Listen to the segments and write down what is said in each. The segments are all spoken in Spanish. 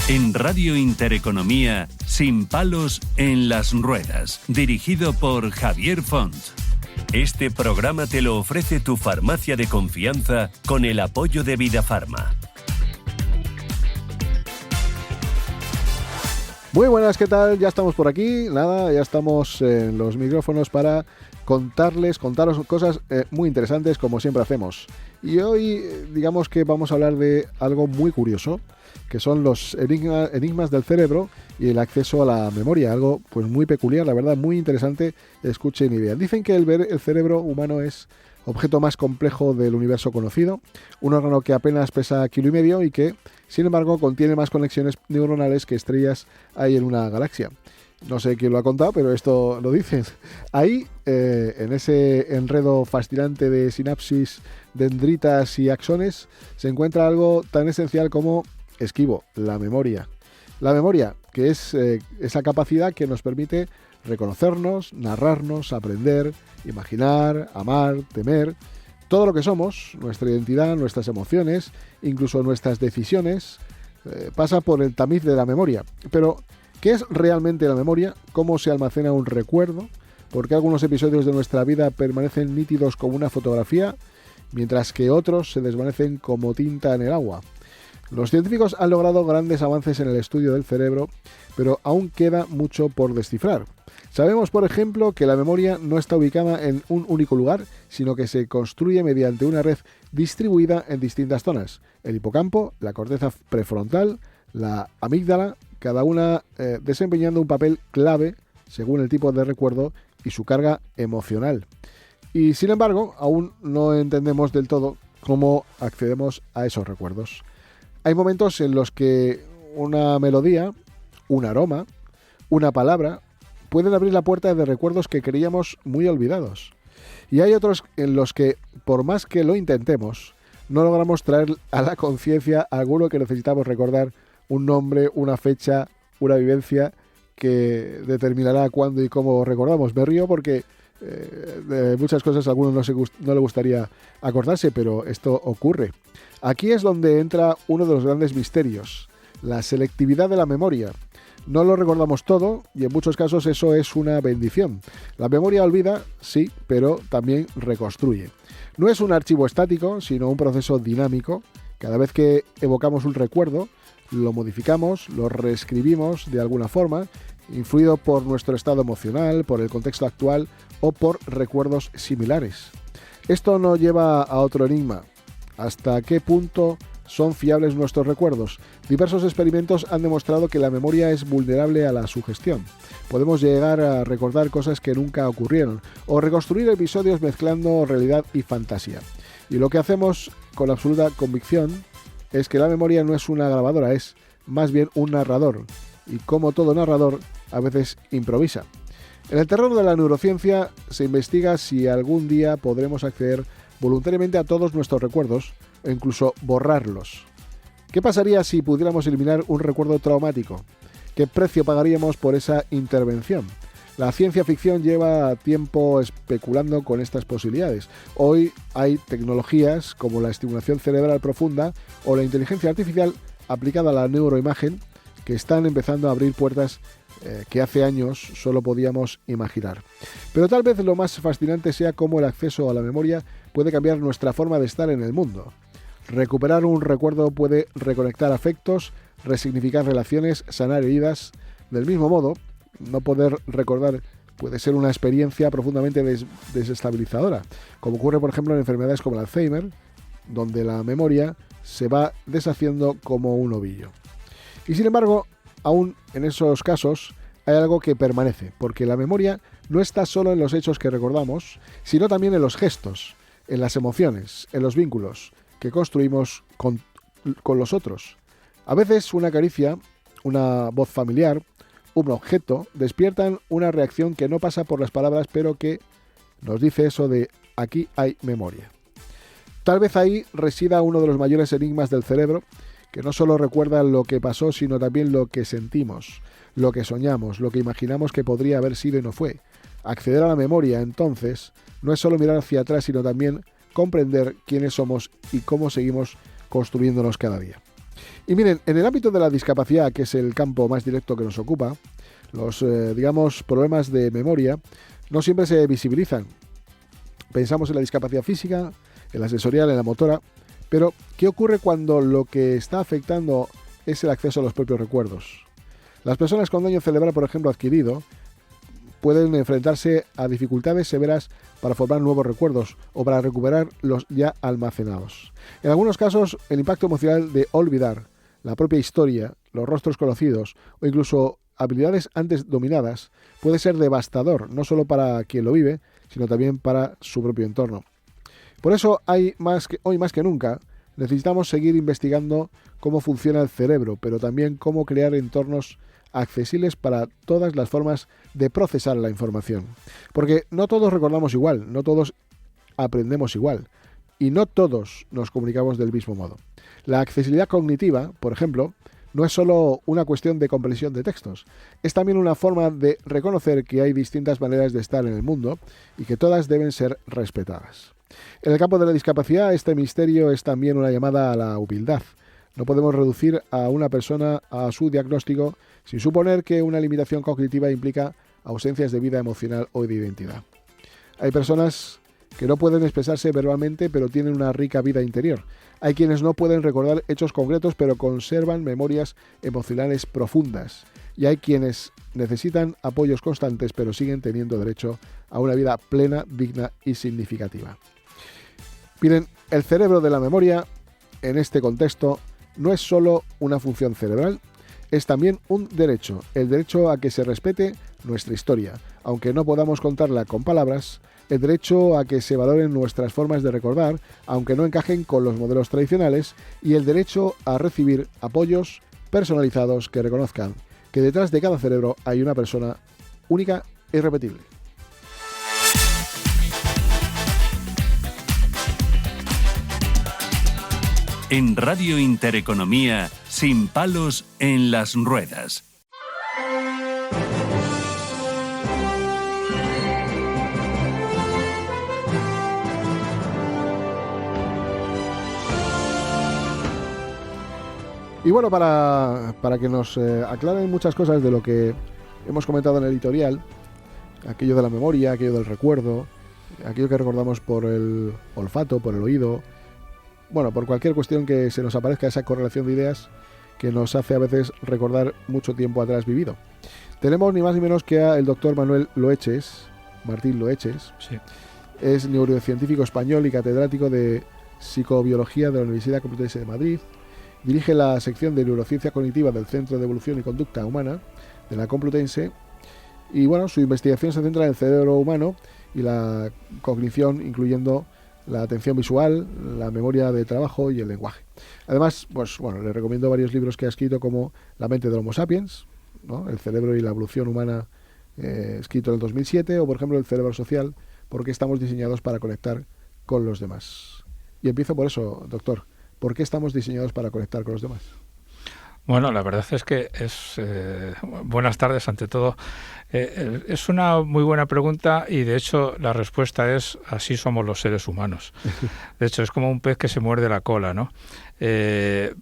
En Radio Intereconomía, Sin palos en las ruedas, dirigido por Javier Font. Este programa te lo ofrece tu farmacia de confianza con el apoyo de Vidafarma. Muy buenas, ¿qué tal? Ya estamos por aquí, ya estamos en los micrófonos para contaros cosas muy interesantes, como siempre hacemos. Y hoy, digamos que vamos a hablar de algo muy curioso, que son los enigmas del cerebro y el acceso a la memoria, algo pues muy peculiar, la verdad, muy interesante. Escuchen y vean. Dicen que el cerebro humano es objeto más complejo del universo conocido, un órgano que apenas pesa 1,5 kilos y que, sin embargo, contiene más conexiones neuronales que estrellas hay en una galaxia. No sé quién lo ha contado, pero esto lo dicen. Ahí, en ese enredo fascinante de sinapsis, dendritas y axones, se encuentra algo tan esencial como esquivo, la memoria. La memoria, que es esa capacidad que nos permite reconocernos, narrarnos, aprender, imaginar, amar, temer. Todo lo que somos, nuestra identidad, nuestras emociones, incluso nuestras decisiones, pasa por el tamiz de la memoria. Pero, ¿qué es realmente la memoria? ¿Cómo se almacena un recuerdo? ¿Por qué algunos episodios de nuestra vida permanecen nítidos como una fotografía, mientras que otros se desvanecen como tinta en el agua? Los científicos han logrado grandes avances en el estudio del cerebro, pero aún queda mucho por descifrar. Sabemos, por ejemplo, que la memoria no está ubicada en un único lugar, sino que se construye mediante una red distribuida en distintas zonas: el hipocampo, la corteza prefrontal, la amígdala, cada una desempeñando un papel clave según el tipo de recuerdo y su carga emocional. Y sin embargo, aún no entendemos del todo cómo accedemos a esos recuerdos. Hay momentos en los que una melodía, un aroma, una palabra pueden abrir la puerta de recuerdos que creíamos muy olvidados. Y hay otros en los que, por más que lo intentemos, no logramos traer a la conciencia alguno que necesitamos recordar, un nombre, una fecha, una vivencia que determinará cuándo y cómo recordamos. Me río porque de muchas cosas a algunos no le gustaría acordarse, pero esto ocurre. Aquí es donde entra uno de los grandes misterios, la selectividad de la memoria. No lo recordamos todo y en muchos casos eso es una bendición. La memoria olvida, sí, pero también reconstruye. No es un archivo estático, sino un proceso dinámico. Cada vez que evocamos un recuerdo, lo modificamos, lo reescribimos de alguna forma, influido por nuestro estado emocional, por el contexto actual o por recuerdos similares. Esto nos lleva a otro enigma. ¿Hasta qué punto son fiables nuestros recuerdos? Diversos experimentos han demostrado que la memoria es vulnerable a la sugestión. Podemos llegar a recordar cosas que nunca ocurrieron o reconstruir episodios mezclando realidad y fantasía. Y lo que hacemos con absoluta convicción es que la memoria no es una grabadora, es más bien un narrador. Y como todo narrador, a veces improvisa. En el terreno de la neurociencia se investiga si algún día podremos acceder voluntariamente a todos nuestros recuerdos e incluso borrarlos. ¿Qué pasaría si pudiéramos eliminar un recuerdo traumático? ¿Qué precio pagaríamos por esa intervención? La ciencia ficción lleva tiempo especulando con estas posibilidades. Hoy hay tecnologías como la estimulación cerebral profunda o la inteligencia artificial aplicada a la neuroimagen que están empezando a abrir puertas que hace años solo podíamos imaginar. Pero tal vez lo más fascinante sea cómo el acceso a la memoria puede cambiar nuestra forma de estar en el mundo. Recuperar un recuerdo puede reconectar afectos, resignificar relaciones, sanar heridas. Del mismo modo, no poder recordar puede ser una experiencia profundamente desestabilizadora, como ocurre por ejemplo en enfermedades como el Alzheimer, donde la memoria se va deshaciendo como un ovillo. Y sin embargo, aún en esos casos hay algo que permanece, porque la memoria no está solo en los hechos que recordamos, sino también en los gestos, en las emociones, en los vínculos que construimos con los otros. A veces una caricia, una voz familiar, un objeto despiertan una reacción que no pasa por las palabras, pero que nos dice eso de aquí hay memoria. Tal vez ahí resida uno de los mayores enigmas del cerebro, que no solo recuerda lo que pasó, sino también lo que sentimos, lo que soñamos, lo que imaginamos que podría haber sido y no fue. Acceder a la memoria, entonces, no es solo mirar hacia atrás, sino también comprender quiénes somos y cómo seguimos construyéndonos cada día. Y miren, en el ámbito de la discapacidad, que es el campo más directo que nos ocupa, los, problemas de memoria no siempre se visibilizan. Pensamos en la discapacidad física, en la sensorial, en la motora, pero ¿qué ocurre cuando lo que está afectando es el acceso a los propios recuerdos? Las personas con daño cerebral, por ejemplo, adquirido, pueden enfrentarse a dificultades severas para formar nuevos recuerdos o para recuperar los ya almacenados. En algunos casos, el impacto emocional de olvidar la propia historia, los rostros conocidos o incluso habilidades antes dominadas puede ser devastador, no solo para quien lo vive, sino también para su propio entorno. Por eso, hoy más que nunca, necesitamos seguir investigando cómo funciona el cerebro, pero también cómo crear entornos accesibles para todas las formas de procesar la información. Porque no todos recordamos igual, no todos aprendemos igual y no todos nos comunicamos del mismo modo. La accesibilidad cognitiva, por ejemplo, no es solo una cuestión de comprensión de textos, es también una forma de reconocer que hay distintas maneras de estar en el mundo y que todas deben ser respetadas. En el campo de la discapacidad, este misterio es también una llamada a la humildad. No podemos reducir a una persona a su diagnóstico sin suponer que una limitación cognitiva implica ausencias de vida emocional o de identidad. Hay personas que no pueden expresarse verbalmente, pero tienen una rica vida interior. Hay quienes no pueden recordar hechos concretos, pero conservan memorias emocionales profundas. Y hay quienes necesitan apoyos constantes, pero siguen teniendo derecho a una vida plena, digna y significativa. Miren, el cerebro de la memoria, en este contexto, no es solo una función cerebral, es también un derecho, el derecho a que se respete nuestra historia, aunque no podamos contarla con palabras, el derecho a que se valoren nuestras formas de recordar, aunque no encajen con los modelos tradicionales, y el derecho a recibir apoyos personalizados que reconozcan que detrás de cada cerebro hay una persona única e irrepetible. En Radio Intereconomía, Sin palos en las ruedas. Y bueno, para que nos aclaren muchas cosas de lo que hemos comentado en el editorial, aquello de la memoria, aquello del recuerdo, aquello que recordamos por el olfato, por el oído, bueno, por cualquier cuestión que se nos aparezca, esa correlación de ideas que nos hace a veces recordar mucho tiempo atrás vivido. Tenemos ni más ni menos que al doctor Martín Loeches. Sí. Es neurocientífico español y catedrático de psicobiología de la Universidad Complutense de Madrid. Dirige la sección de neurociencia cognitiva del Centro de Evolución y Conducta Humana de la Complutense. Y bueno, su investigación se centra en el cerebro humano y la cognición, incluyendo la atención visual, la memoria de trabajo y el lenguaje. Además, pues bueno, le recomiendo varios libros que ha escrito, como La mente del Homo sapiens, ¿no? El cerebro y la evolución humana, escrito en el 2007, o por ejemplo El cerebro social, porque estamos diseñados para conectar con los demás. Y empiezo por eso, doctor. ¿Por qué estamos diseñados para conectar con los demás? Bueno, la verdad es que es... buenas tardes, ante todo. Es una muy buena pregunta y, de hecho, la respuesta es: así somos los seres humanos. De hecho, es como un pez que se muerde la cola, ¿no?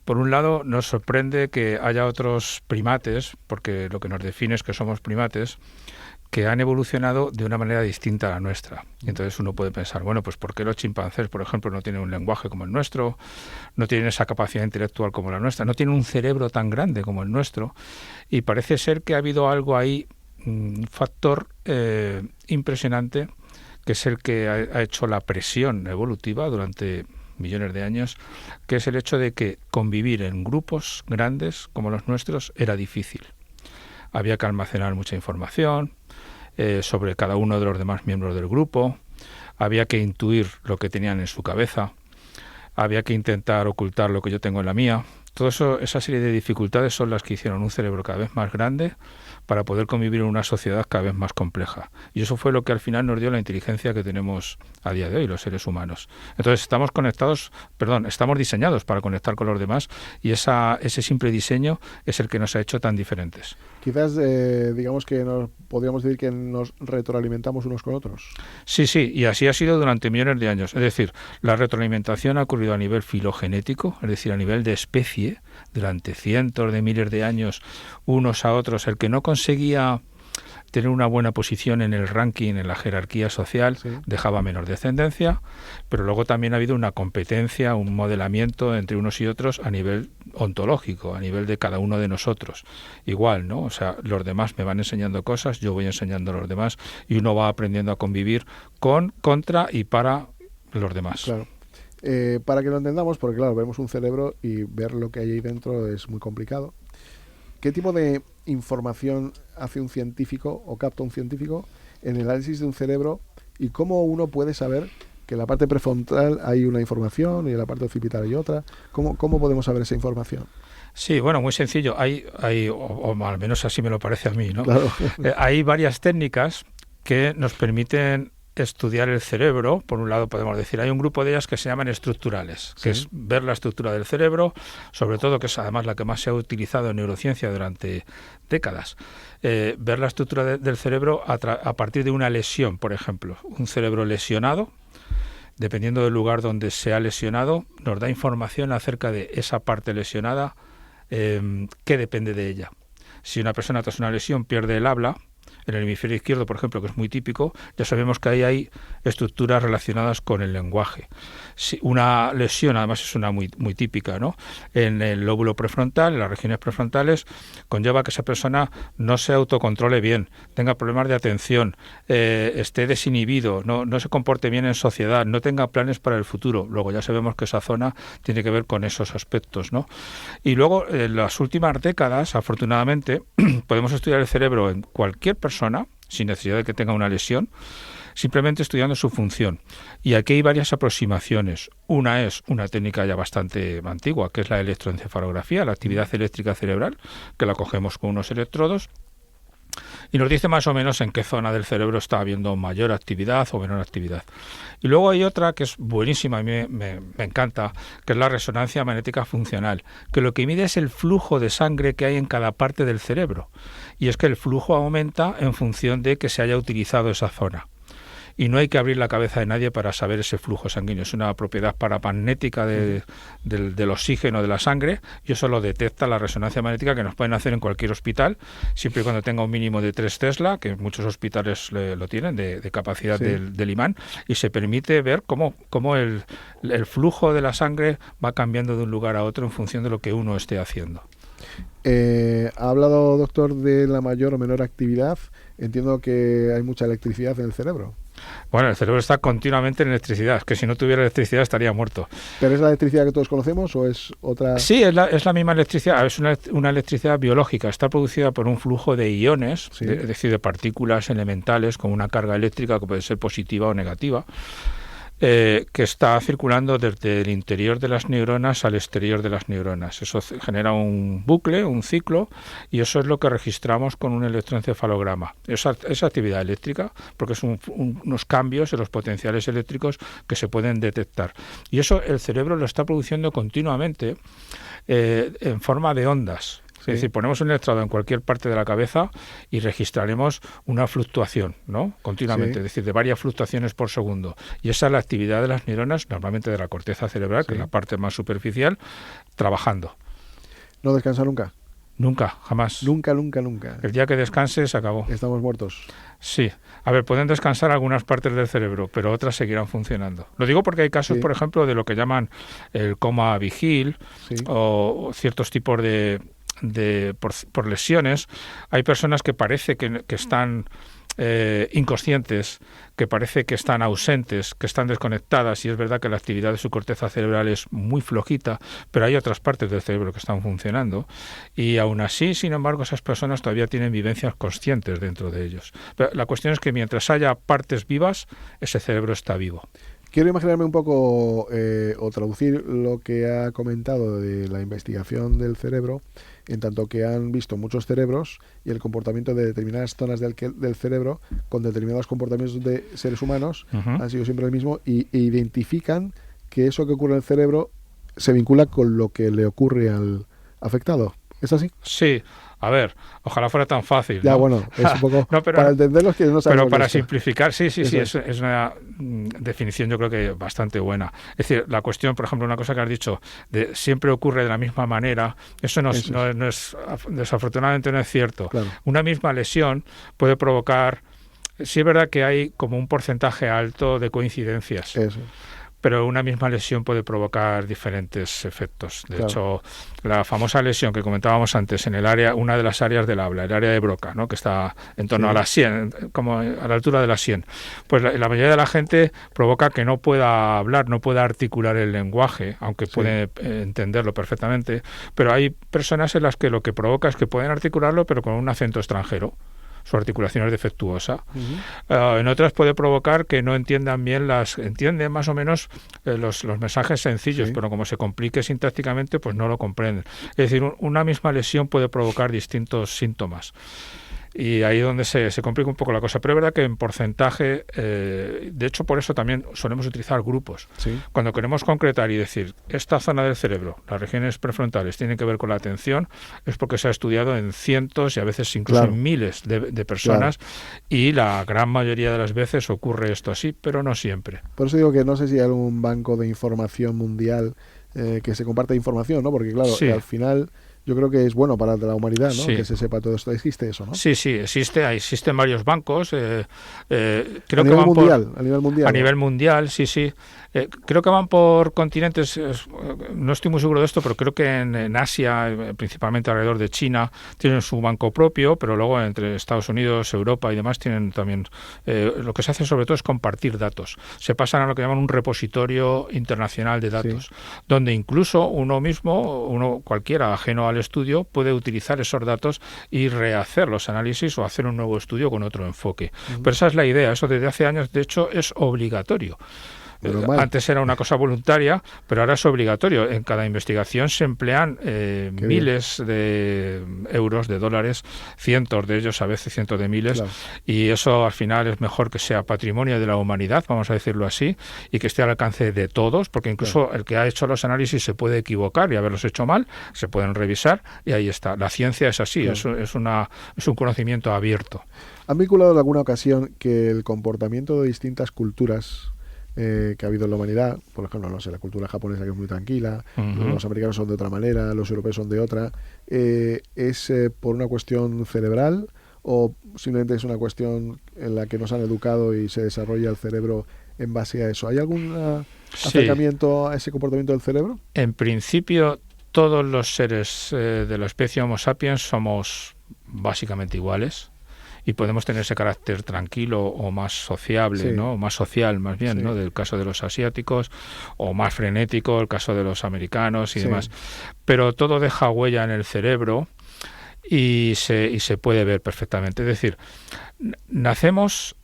Por un lado, nos sorprende que haya otros primates, porque lo que nos define es que somos primates, que han evolucionado de una manera distinta a la nuestra. Y entonces uno puede pensar, bueno, pues ¿por qué los chimpancés, por ejemplo, no tienen un lenguaje como el nuestro, no tienen esa capacidad intelectual como la nuestra, no tienen un cerebro tan grande como el nuestro? Y parece ser que ha habido algo ahí, un factor impresionante, que es el que ha hecho la presión evolutiva durante millones de años, que es el hecho de que convivir en grupos grandes como los nuestros era difícil. Había que almacenar mucha información sobre cada uno de los demás miembros del grupo, había que intuir lo que tenían en su cabeza, había que intentar ocultar lo que yo tengo en la mía. Todo eso, esa serie de dificultades son las que hicieron un cerebro cada vez más grande para poder convivir en una sociedad cada vez más compleja. Y eso fue lo que al final nos dio la inteligencia que tenemos a día de hoy, los seres humanos. Entonces estamos diseñados para conectar con los demás, y ese simple diseño es el que nos ha hecho tan diferentes. Quizás, digamos que podríamos decir que nos retroalimentamos unos con otros. Sí, y así ha sido durante millones de años. Es decir, la retroalimentación ha ocurrido a nivel filogenético, es decir, a nivel de especie especie, durante cientos de miles de años, unos a otros, el que no conseguía tener una buena posición en el ranking, en la jerarquía social, sí, dejaba menos descendencia, pero luego también ha habido una competencia, un modelamiento entre unos y otros a nivel ontológico, a nivel de cada uno de nosotros. Igual, ¿no? O sea, los demás me van enseñando cosas, yo voy enseñando a los demás y uno va aprendiendo a convivir con, contra y para los demás. Claro. Para que lo entendamos, porque claro, vemos un cerebro y ver lo que hay ahí dentro es muy complicado. ¿Qué tipo de información hace un científico o capta un científico en el análisis de un cerebro y cómo uno puede saber que en la parte prefrontal hay una información y en la parte occipital hay otra? ¿Cómo podemos saber esa información? Sí, bueno, muy sencillo. Hay o al menos así me lo parece a mí, ¿no? Claro. Hay varias técnicas que nos permiten estudiar el cerebro. Por un lado podemos decir, hay un grupo de ellas que se llaman estructurales, que es ver la estructura del cerebro, sobre todo, que es además la que más se ha utilizado en neurociencia durante décadas. Ver la estructura del cerebro a partir de una lesión, por ejemplo. Un cerebro lesionado, dependiendo del lugar donde se ha lesionado, nos da información acerca de esa parte lesionada, que depende de ella. Si una persona tras una lesión pierde el habla, en el hemisferio izquierdo, por ejemplo, que es muy típico, ya sabemos que ahí hay estructuras relacionadas con el lenguaje. Si una lesión, además es una muy típica, ¿no? En el lóbulo prefrontal, en las regiones prefrontales, conlleva que esa persona no se autocontrole bien, tenga problemas de atención, esté desinhibido, no se comporte bien en sociedad, no tenga planes para el futuro. Luego ya sabemos que esa zona tiene que ver con esos aspectos, ¿no? Y luego, en las últimas décadas, afortunadamente, podemos estudiar el cerebro en cualquier persona, sin necesidad de que tenga una lesión, simplemente estudiando su función. Y aquí hay varias aproximaciones. Una es una técnica ya bastante antigua, que es la electroencefalografía, la actividad eléctrica cerebral, que la cogemos con unos electrodos y nos dice más o menos en qué zona del cerebro está habiendo mayor actividad o menor actividad. Y luego hay otra que es buenísima y me encanta, que es la resonancia magnética funcional, que lo que mide es el flujo de sangre que hay en cada parte del cerebro. Y es que el flujo aumenta en función de que se haya utilizado esa zona. Y no hay que abrir la cabeza de nadie para saber ese flujo sanguíneo. Es una propiedad paramagnética del oxígeno de la sangre, y eso lo detecta la resonancia magnética, que nos pueden hacer en cualquier hospital, siempre y cuando tenga un mínimo de 3 Tesla, que muchos hospitales lo tienen, de capacidad del imán, y se permite ver cómo el flujo de la sangre va cambiando de un lugar a otro en función de lo que uno esté haciendo. Ha hablado, doctor, de la mayor o menor actividad. Entiendo que hay mucha electricidad en el cerebro. Bueno, el cerebro está continuamente en electricidad. Es que si no tuviera electricidad estaría muerto. ¿Pero es la electricidad que todos conocemos o es otra? Sí, es la misma electricidad. Es una electricidad biológica. Está producida por un flujo de iones, es decir, de partículas elementales con una carga eléctrica que puede ser positiva o negativa, que está circulando desde el interior de las neuronas al exterior de las neuronas. Eso genera un bucle, un ciclo, y eso es lo que registramos con un electroencefalograma. Esa actividad eléctrica, porque son unos cambios en los potenciales eléctricos que se pueden detectar. Y eso el cerebro lo está produciendo continuamente en forma de ondas. Es decir, ponemos un electrodo en cualquier parte de la cabeza y registraremos una fluctuación, ¿no? Continuamente, es decir, de varias fluctuaciones por segundo. Y esa es la actividad de las neuronas, normalmente de la corteza cerebral, que es la parte más superficial, trabajando. ¿No descansa nunca? Nunca, jamás. Nunca. El día que descanse se acabó. Estamos muertos. Sí. A ver, pueden descansar algunas partes del cerebro, pero otras seguirán funcionando. Lo digo porque hay casos, por ejemplo, de lo que llaman el coma vigil o ciertos tipos por lesiones. Hay personas que parece que están inconscientes, que parece que están ausentes, que están desconectadas, y es verdad que la actividad de su corteza cerebral es muy flojita, pero hay otras partes del cerebro que están funcionando, y aún así, sin embargo, esas personas todavía tienen vivencias conscientes dentro de ellos. Pero la cuestión es que mientras haya partes vivas, ese cerebro está vivo. Quiero imaginarme un poco o traducir lo que ha comentado de la investigación del cerebro, en tanto que han visto muchos cerebros y el comportamiento de determinadas zonas del cerebro con determinados comportamientos de seres humanos han sido siempre el mismo, e identifican que eso que ocurre en el cerebro se vincula con lo que le ocurre al afectado. ¿Es así? Sí. A ver, ojalá fuera tan fácil. Ya, ¿no? bueno, es un poco para entenderlos que no sabemos. Pero para simplificar, sí, es una definición yo creo que bastante buena. Es decir, la cuestión, por ejemplo, una cosa que has dicho, de siempre ocurre de la misma manera, eso no es desafortunadamente no es cierto. Claro. Una misma lesión puede provocar, sí es verdad que hay como un porcentaje alto de coincidencias. Eso. Pero una misma lesión puede provocar diferentes efectos. De hecho, la famosa lesión que comentábamos antes en el área, una de las áreas del habla, el área de Broca, ¿no? Que está en torno a la sien, como a la altura de la sien, pues la mayoría de la gente provoca que no pueda hablar, no pueda articular el lenguaje, aunque puede entenderlo perfectamente, pero hay personas en las que lo que provoca es que pueden articularlo, pero con un acento extranjero. Su articulación es defectuosa. En otras puede provocar que no entiendan bien entienden más o menos los mensajes sencillos, pero como se complique sintácticamente, pues no lo comprenden. Es decir, una misma lesión puede provocar distintos síntomas. Y ahí es donde se complica un poco la cosa. Pero es verdad que en porcentaje, de hecho por eso también solemos utilizar grupos. Sí. Cuando queremos concretar y decir, esta zona del cerebro, las regiones prefrontales, tienen que ver con la atención, es porque se ha estudiado en cientos y a veces incluso en miles de personas, y la gran mayoría de las veces ocurre esto así, pero no siempre. Por eso digo que no sé si hay algún banco de información mundial que se comparte información, ¿no? Porque claro, al final... Yo creo que es bueno para la humanidad, ¿no? Que se sepa todo esto. ¿Existe eso, no? Sí, existen varios bancos. Creo a nivel mundial. A nivel mundial, sí. Creo que van por continentes, no estoy muy seguro de esto, pero creo que en Asia, principalmente alrededor de China, tienen su banco propio, pero luego entre Estados Unidos, Europa y demás tienen también... lo que se hace sobre todo es compartir datos. Se pasan a lo que llaman un repositorio internacional de datos, donde incluso uno cualquiera ajeno al estudio puede utilizar esos datos y rehacer los análisis o hacer un nuevo estudio con otro enfoque. Pero esa es la idea, eso desde hace años de hecho es obligatorio. Antes era una cosa voluntaria, pero ahora es obligatorio. En cada investigación se emplean miles de euros, de dólares, cientos de ellos, a veces cientos de miles, y eso al final es mejor que sea patrimonio de la humanidad, vamos a decirlo así, y que esté al alcance de todos, porque incluso el que ha hecho los análisis se puede equivocar y haberlos hecho mal, se pueden revisar, y ahí está. La ciencia es así, es un conocimiento abierto. ¿Han vinculado en alguna ocasión que el comportamiento de distintas culturas que ha habido en la humanidad, por ejemplo, no sé, la cultura japonesa, que es muy tranquila, los americanos son de otra manera, los europeos son de otra, es por una cuestión cerebral o simplemente es una cuestión en la que nos han educado y se desarrolla el cerebro en base a eso? ¿Hay algún acercamiento a ese comportamiento del cerebro? En principio, todos los seres de la especie Homo sapiens somos básicamente iguales. Y podemos tener ese carácter tranquilo o más sociable, ¿no? O más social, más bien, ¿no? Del caso de los asiáticos, o más frenético, el caso de los americanos y demás. Pero todo deja huella en el cerebro y se puede ver perfectamente. Es decir, nacemos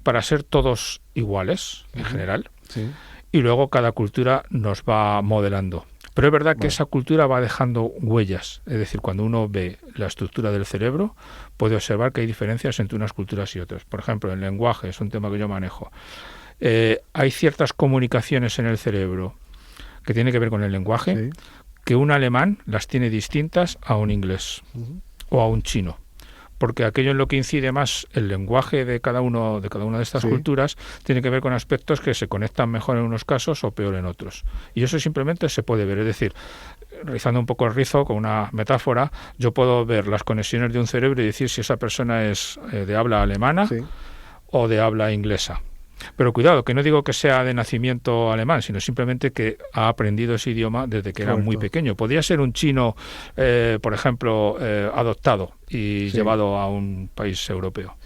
para ser todos iguales, en general, y luego cada cultura nos va modelando. Pero es verdad que esa cultura va dejando huellas. Es decir, cuando uno ve la estructura del cerebro, puede observar que hay diferencias entre unas culturas y otras. Por ejemplo, el lenguaje es un tema que yo manejo. Hay ciertas comunicaciones en el cerebro que tienen que ver con el lenguaje, que un alemán las tiene distintas a un inglés o a un chino. Porque aquello en lo que incide más el lenguaje de cada una de estas culturas tiene que ver con aspectos que se conectan mejor en unos casos o peor en otros. Y eso simplemente se puede ver. Es decir, rizando un poco el rizo con una metáfora, yo puedo ver las conexiones de un cerebro y decir si esa persona es de habla alemana o de habla inglesa. Pero cuidado, que no digo que sea de nacimiento alemán, sino simplemente que ha aprendido ese idioma desde que era muy pequeño. Podría ser un chino, por ejemplo, adoptado y llevado a un país europeo.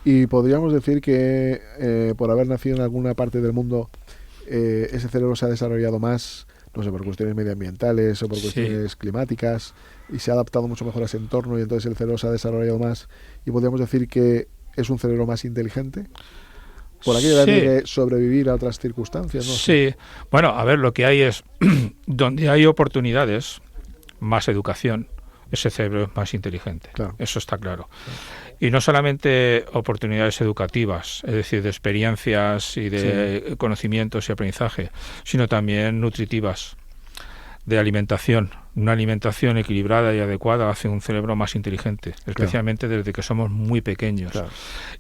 Y podríamos decir que por haber nacido en alguna parte del mundo, ese cerebro se ha desarrollado más, no sé, por cuestiones medioambientales o por cuestiones climáticas, y se ha adaptado mucho mejor a ese entorno, y entonces el cerebro se ha desarrollado más, y podríamos decir que es un cerebro más inteligente. Por aquello de sobrevivir a otras circunstancias, ¿no? Sí, bueno, a ver, lo que hay es, donde hay oportunidades, más educación, ese cerebro es más inteligente. Eso está claro. Y no solamente oportunidades educativas, es decir, de experiencias y de conocimientos y aprendizaje, sino también nutritivas. de alimentación. Una alimentación equilibrada y adecuada hace un cerebro más inteligente, especialmente desde que somos muy pequeños. Claro.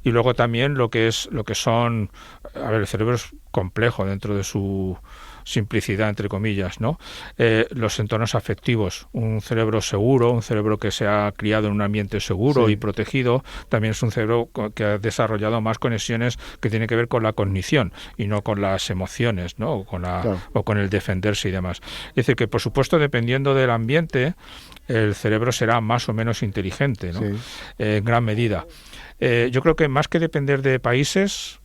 Y luego también lo que son, a ver, el cerebro es complejo dentro de su simplicidad, entre comillas, ¿no? Los entornos afectivos, un cerebro seguro, un cerebro que se ha criado en un ambiente seguro y protegido, también es un cerebro que ha desarrollado más conexiones que tienen que ver con la cognición y no con las emociones, ¿no? O con el defenderse y demás. Es decir, que por supuesto, dependiendo del ambiente, el cerebro será más o menos inteligente, ¿no? En gran medida. Yo creo que más que depender de países,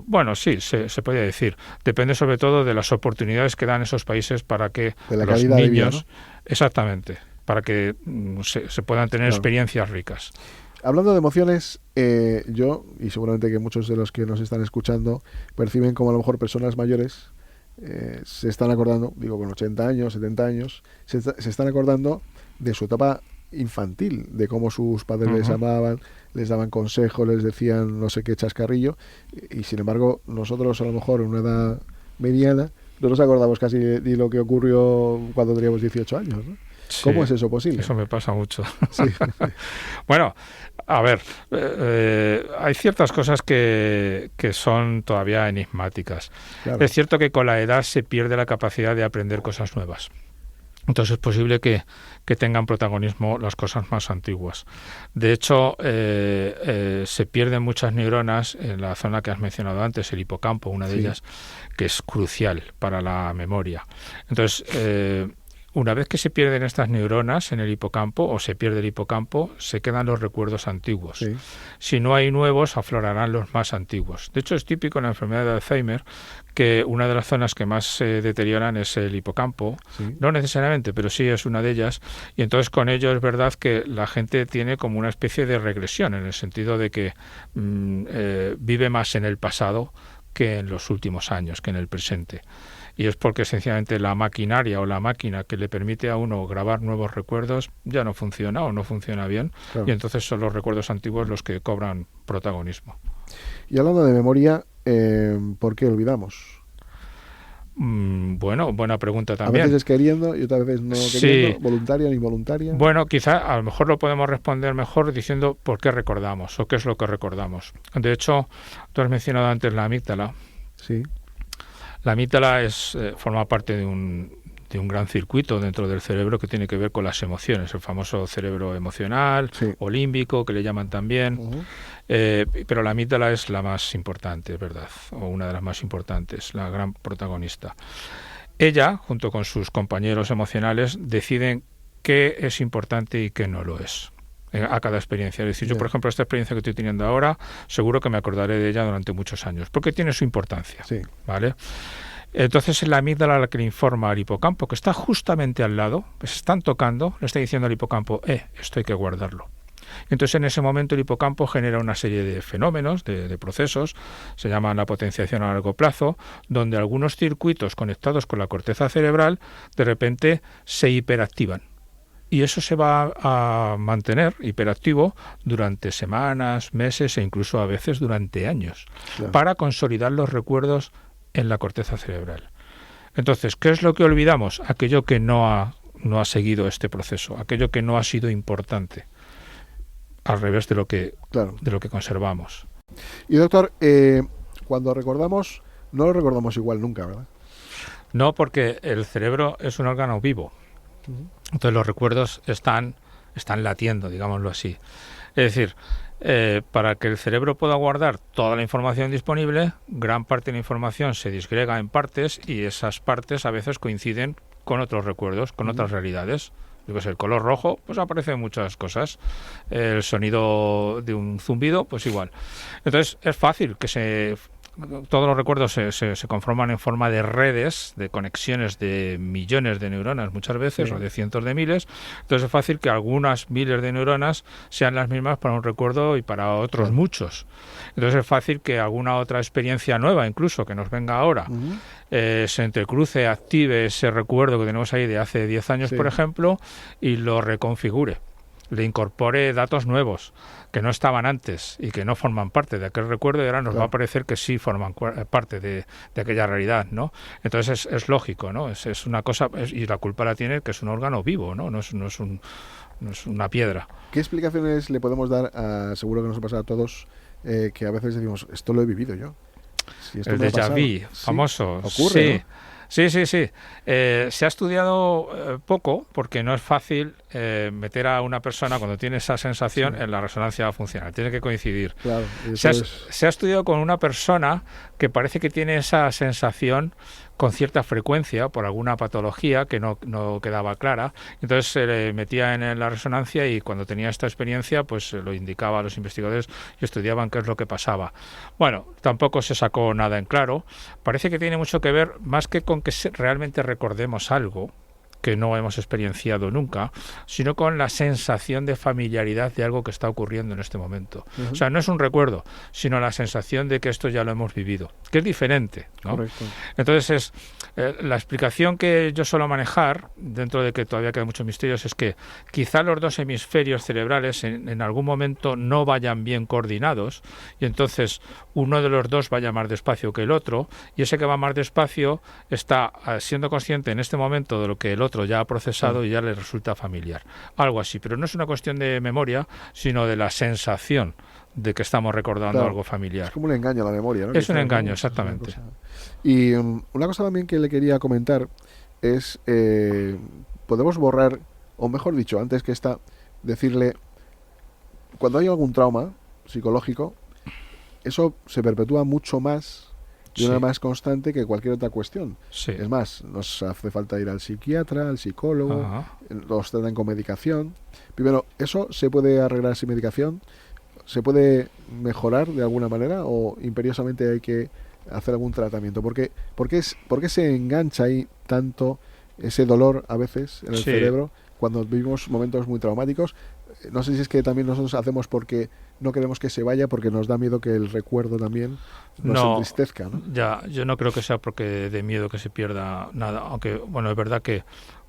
bueno, sí, se puede decir. Depende sobre todo de las oportunidades que dan esos países para que los niños... De vida, ¿no? Exactamente, para que se puedan tener experiencias ricas. Hablando de emociones, yo, y seguramente que muchos de los que nos están escuchando, perciben como a lo mejor personas mayores se están acordando, digo con 80 años, 70 años, se están acordando de su etapa infantil, de cómo sus padres les amaban, les daban consejos, les decían no sé qué chascarrillo, y sin embargo nosotros a lo mejor en una edad mediana no nos acordamos casi de lo que ocurrió cuando teníamos 18 años, ¿no? Sí, ¿cómo es eso posible? Eso me pasa mucho. Sí. Bueno, a ver, hay ciertas cosas que son todavía enigmáticas. Claro. Es cierto que con la edad se pierde la capacidad de aprender cosas nuevas. Entonces es posible que tengan protagonismo las cosas más antiguas. De hecho, se pierden muchas neuronas en la zona que has mencionado antes, el hipocampo, una de ellas, que es crucial para la memoria. Entonces, una vez que se pierden estas neuronas en el hipocampo, o se pierde el hipocampo, se quedan los recuerdos antiguos. Sí. Si no hay nuevos, aflorarán los más antiguos. De hecho, es típico en la enfermedad de Alzheimer que una de las zonas que más se deterioran es el hipocampo. Sí. No necesariamente, pero sí es una de ellas. Y entonces con ello es verdad que la gente tiene como una especie de regresión, en el sentido de que vive más en el pasado que en los últimos años, que en el presente. Y es porque sencillamente la maquinaria o la máquina que le permite a uno grabar nuevos recuerdos ya no funciona o no funciona bien, claro. Y entonces son los recuerdos antiguos los que cobran protagonismo. Y hablando de memoria, ¿por qué olvidamos? Bueno, buena pregunta también. A veces es queriendo y otras veces no queriendo, voluntaria ni involuntaria. Bueno, quizá a lo mejor lo podemos responder mejor diciendo por qué recordamos o qué es lo que recordamos. De hecho, tú has mencionado antes la amígdala. Sí. La amígdala forma parte de un gran circuito dentro del cerebro que tiene que ver con las emociones, el famoso cerebro emocional, o límbico, que le llaman también. Pero la amígdala es la más importante, ¿verdad? O una de las más importantes, la gran protagonista. Ella, junto con sus compañeros emocionales, deciden qué es importante y qué no lo es a cada experiencia. Es decir, yo, por ejemplo, esta experiencia que estoy teniendo ahora, seguro que me acordaré de ella durante muchos años, porque tiene su importancia, ¿vale? Entonces es la amígdala la que le informa al hipocampo, que está justamente al lado, pues están tocando, le está diciendo al hipocampo, esto hay que guardarlo. Entonces en ese momento el hipocampo genera una serie de fenómenos, de procesos, se llaman la potenciación a largo plazo, donde algunos circuitos conectados con la corteza cerebral de repente se hiperactivan. Y eso se va a mantener hiperactivo durante semanas, meses e incluso a veces durante años, para consolidar los recuerdos en la corteza cerebral. Entonces, ¿qué es lo que olvidamos? Aquello que no ha seguido este proceso, aquello que no ha sido importante, al revés de lo que conservamos. Y doctor, cuando recordamos, no lo recordamos igual nunca, ¿verdad? No, porque el cerebro es un órgano vivo. Entonces los recuerdos están latiendo, digámoslo así. Es decir, para que el cerebro pueda guardar toda la información disponible, gran parte de la información se disgrega en partes y esas partes a veces coinciden con otros recuerdos, con otras realidades. El color rojo, pues aparece en muchas cosas. El sonido de un zumbido, pues igual. Entonces es fácil que todos los recuerdos se conforman en forma de redes, de conexiones de millones de neuronas muchas veces, o de cientos de miles. Entonces es fácil que algunas miles de neuronas sean las mismas para un recuerdo y para otros muchos. Entonces es fácil que alguna otra experiencia nueva, incluso que nos venga ahora, se entrecruce, active ese recuerdo que tenemos ahí de hace 10 años, por ejemplo, y lo reconfigure. le incorpore datos nuevos que no estaban antes y que no forman parte de aquel recuerdo, y ahora nos va a parecer que sí forman parte de aquella realidad, ¿no? Entonces es lógico, ¿no? Es una cosa, y la culpa la tiene que es un órgano vivo, ¿no? No es una piedra. ¿Qué explicaciones le podemos dar seguro que nos pasa a todos, que a veces decimos, esto lo he vivido yo? Si esto el déjà vu, famoso. Ocurre, sí, ¿no? Sí. Se ha estudiado poco, porque no es fácil meter a una persona cuando tiene esa sensación en la resonancia funcional. Tiene que coincidir. Claro, se ha estudiado con una persona que parece que tiene esa sensación con cierta frecuencia por alguna patología que no quedaba clara. Entonces se le metía en la resonancia, y cuando tenía esta experiencia pues lo indicaba a los investigadores y estudiaban qué es lo que pasaba. Bueno, tampoco se sacó nada en claro. Parece que tiene mucho que ver, más que con que realmente recordemos algo que no hemos experienciado nunca, sino con la sensación de familiaridad de algo que está ocurriendo en este momento. O sea, no es un recuerdo, sino la sensación de que esto ya lo hemos vivido, que es diferente, ¿no? Correcto. Entonces, la explicación que yo suelo manejar, dentro de que todavía quedan muchos misterios, es que quizá los dos hemisferios cerebrales en algún momento no vayan bien coordinados, y entonces uno de los dos vaya más despacio que el otro, y ese que va más despacio está siendo consciente en este momento de lo que el otro ya ha procesado y ya le resulta familiar. Algo así, pero no es una cuestión de memoria, sino de la sensación de que estamos recordando algo familiar. Es como un engaño a la memoria, ¿no? Es un engaño, exactamente. Y una cosa también que le quería comentar es, podemos borrar, o mejor dicho, antes que esta, decirle, cuando hay algún trauma psicológico, eso se perpetúa mucho más, de una más constante que cualquier otra cuestión. Sí. Es más, nos hace falta ir al psiquiatra, al psicólogo, los tratan con medicación. Primero, ¿eso se puede arreglar sin medicación? ¿Se puede mejorar de alguna manera, o imperiosamente hay que hacer algún tratamiento? ¿Por qué se engancha ahí tanto ese dolor a veces en el cerebro cuando vivimos momentos muy traumáticos? No sé si es que también nosotros hacemos porque no queremos que se vaya, porque nos da miedo que el recuerdo también nos entristezca, ¿no? Ya, yo no creo que sea porque de miedo que se pierda nada, aunque, bueno, es verdad que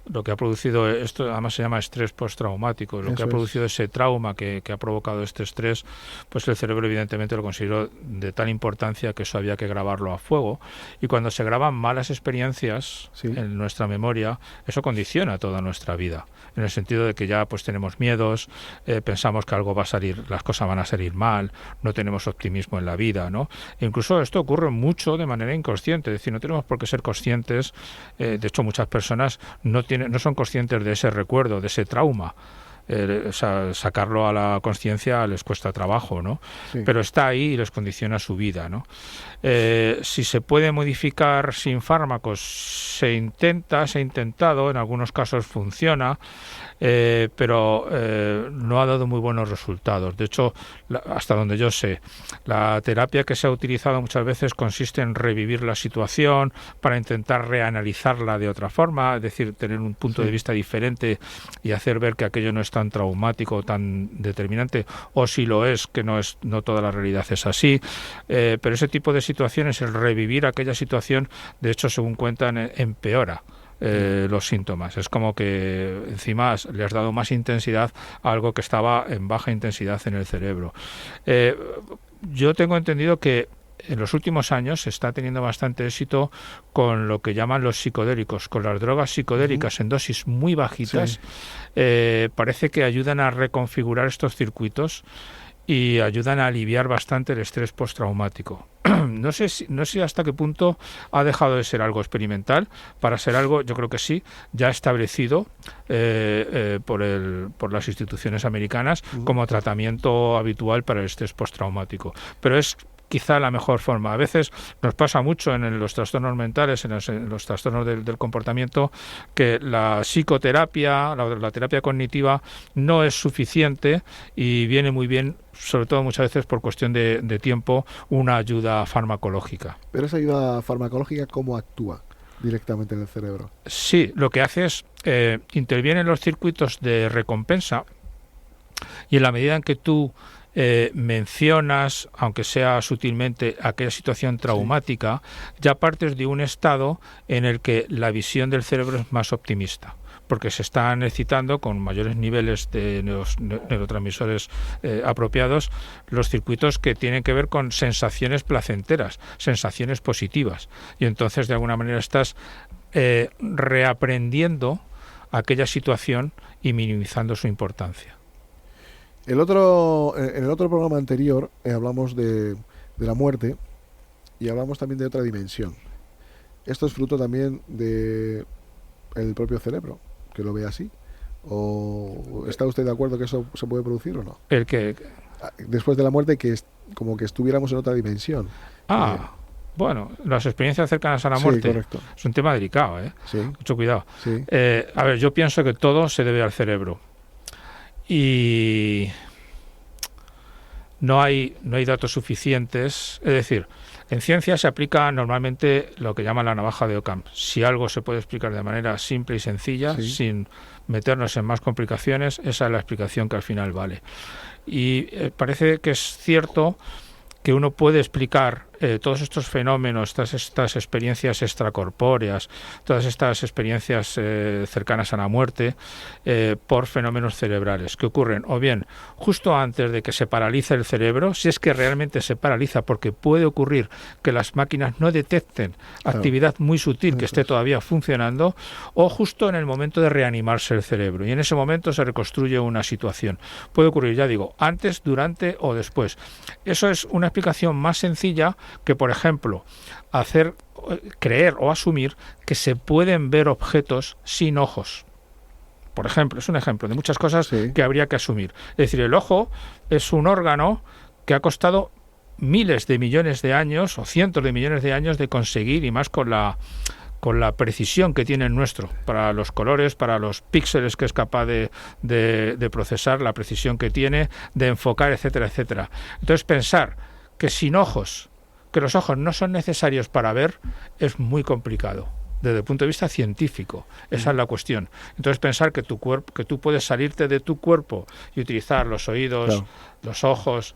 lo que ha producido esto, además se llama estrés postraumático, lo que ha producido ese trauma que ha provocado este estrés, pues el cerebro evidentemente lo consideró de tal importancia que eso había que grabarlo a fuego, y cuando se graban malas experiencias en nuestra memoria, eso condiciona toda nuestra vida, en el sentido de que ya pues tenemos miedos, pensamos que algo va a salir, las cosas van a salir mal, no tenemos optimismo en la vida, ¿no? E incluso esto ocurre mucho de manera inconsciente, es decir, no tenemos por qué ser conscientes, de hecho muchas personas no son conscientes de ese recuerdo, de ese trauma. Sacarlo a la conciencia les cuesta trabajo, ¿no? Sí. Pero está ahí y les condiciona su vida, ¿no? Si se puede modificar sin fármacos, se ha intentado, en algunos casos funciona, pero no ha dado muy buenos resultados. De hecho, hasta donde yo sé, la terapia que se ha utilizado muchas veces consiste en revivir la situación para intentar reanalizarla de otra forma, es decir, tener un punto de vista diferente y hacer ver que aquello no es tan traumático, tan determinante, o si lo es, que no toda la realidad es así, pero ese tipo de situaciones, el revivir aquella situación, de hecho, según cuentan, empeora los síntomas. Es como que encima le has dado más intensidad a algo que estaba en baja intensidad en el cerebro. Yo tengo entendido que en los últimos años se está teniendo bastante éxito con lo que llaman los psicodélicos, con las drogas psicodélicas en dosis muy bajitas. Parece que ayudan a reconfigurar estos circuitos y ayudan a aliviar bastante el estrés postraumático. No sé hasta qué punto ha dejado de ser algo experimental para ser algo, yo creo que sí, ya establecido por las instituciones americanas como tratamiento habitual para el estrés postraumático. Pero es quizá la mejor forma. A veces nos pasa mucho en los trastornos mentales, en los trastornos del comportamiento, que la psicoterapia, la terapia cognitiva no es suficiente y viene muy bien, sobre todo muchas veces por cuestión de tiempo, una ayuda farmacológica. Pero esa ayuda farmacológica, ¿cómo actúa directamente en el cerebro? Sí, lo que hace es interviene en los circuitos de recompensa, y en la medida en que tú mencionas, aunque sea sutilmente, aquella situación traumática, ya partes de un estado en el que la visión del cerebro es más optimista. porque se están excitando con mayores niveles de neurotransmisores apropiados los circuitos que tienen que ver con sensaciones placenteras, sensaciones positivas. Y entonces, de alguna manera, estás reaprendiendo aquella situación y minimizando su importancia. En el otro programa anterior hablamos de la muerte y hablamos también de otra dimensión. Esto es fruto también de el propio cerebro, que lo ve así. ¿O está usted de acuerdo que eso se puede producir o no? El que después de la muerte, que es como que estuviéramos en otra dimensión. Bueno, las experiencias cercanas a la muerte, sí, correcto, es un tema delicado, sí, mucho cuidado. Sí. A ver, yo pienso que todo se debe al cerebro y no hay datos suficientes. Es decir, en ciencia se aplica normalmente lo que llaman la navaja de Occam. Si algo se puede explicar de manera simple y sencilla, sí, sin meternos en más complicaciones, esa es la explicación que al final vale. Y parece que es cierto que uno puede explicar todos estos fenómenos, todas estas experiencias extracorpóreas, todas estas experiencias cercanas a la muerte, por fenómenos cerebrales que ocurren o bien justo antes de que se paralice el cerebro, si es que realmente se paraliza, porque puede ocurrir que las máquinas no detecten actividad muy sutil que esté todavía funcionando, o justo en el momento de reanimarse el cerebro, y en ese momento se reconstruye una situación. Puede ocurrir, ya digo, antes, durante o después. Eso es una explicación más sencilla que, por ejemplo, creer o asumir que se pueden ver objetos sin ojos. Por ejemplo, es un ejemplo de muchas cosas que habría que asumir. Es decir, el ojo es un órgano que ha costado miles de millones de años o cientos de millones de años de conseguir, y más con la precisión que tiene el nuestro, para los colores, para los píxeles que es capaz de procesar, la precisión que tiene, de enfocar, etcétera, etcétera. Entonces, pensar que sin ojos, que los ojos no son necesarios para ver, es muy complicado desde el punto de vista científico. Esa es la cuestión. Entonces, pensar que que tú puedes salirte de tu cuerpo y utilizar los oídos, los ojos,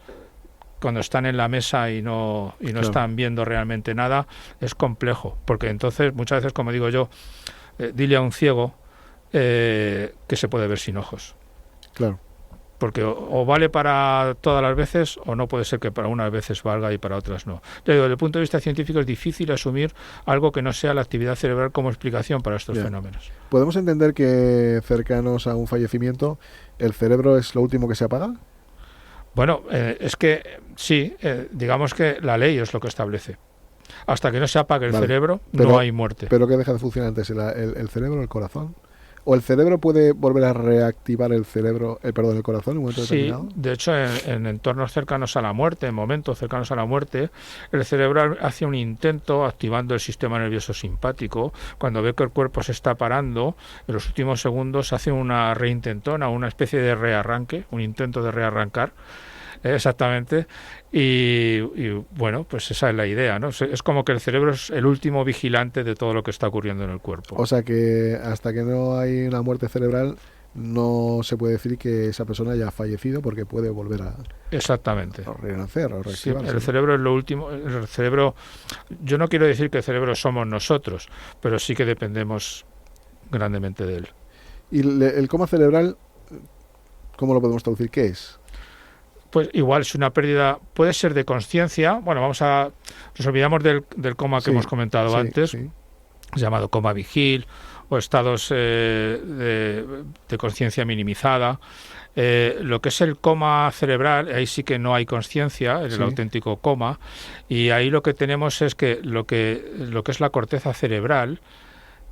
cuando están en la mesa y no están viendo realmente nada, es complejo, porque entonces muchas veces, como digo yo, dile a un ciego que se puede ver sin ojos. Claro. Porque o vale para todas las veces, o no puede ser que para unas veces valga y para otras no. Ya digo, desde el punto de vista científico es difícil asumir algo que no sea la actividad cerebral como explicación para estos fenómenos. ¿Podemos entender que cercanos a un fallecimiento el cerebro es lo último que se apaga? Bueno, es que sí, digamos que la ley es lo que establece. Hasta que no se apague el cerebro, no hay muerte. ¿Pero qué deja de funcionar antes, el cerebro o el corazón? ¿O el cerebro puede volver a reactivar el corazón en un momento determinado? Sí, de hecho, en entornos cercanos a la muerte, en momentos cercanos a la muerte, el cerebro hace un intento activando el sistema nervioso simpático. Cuando ve que el cuerpo se está parando, en los últimos segundos hace una reintentona, una especie de rearranque, un intento de rearrancar. Exactamente, y bueno, pues esa es la idea, ¿no? Es como que el cerebro es el último vigilante de todo lo que está ocurriendo en el cuerpo. O sea que hasta que no hay una muerte cerebral no se puede decir que esa persona haya fallecido, porque puede volver a renacer o reactivarse. Sí, el cerebro es lo último. El cerebro, yo no quiero decir que el cerebro somos nosotros, pero sí que dependemos grandemente de él. ¿Y el coma cerebral, cómo lo podemos traducir? ¿Qué es? Pues igual es una pérdida, puede ser de conciencia. Bueno, nos olvidamos del coma que hemos comentado antes, llamado coma vigil, o estados de conciencia minimizada. Lo que es el coma cerebral, ahí sí que no hay conciencia, es el auténtico coma, y ahí lo que tenemos es que lo que es la corteza cerebral,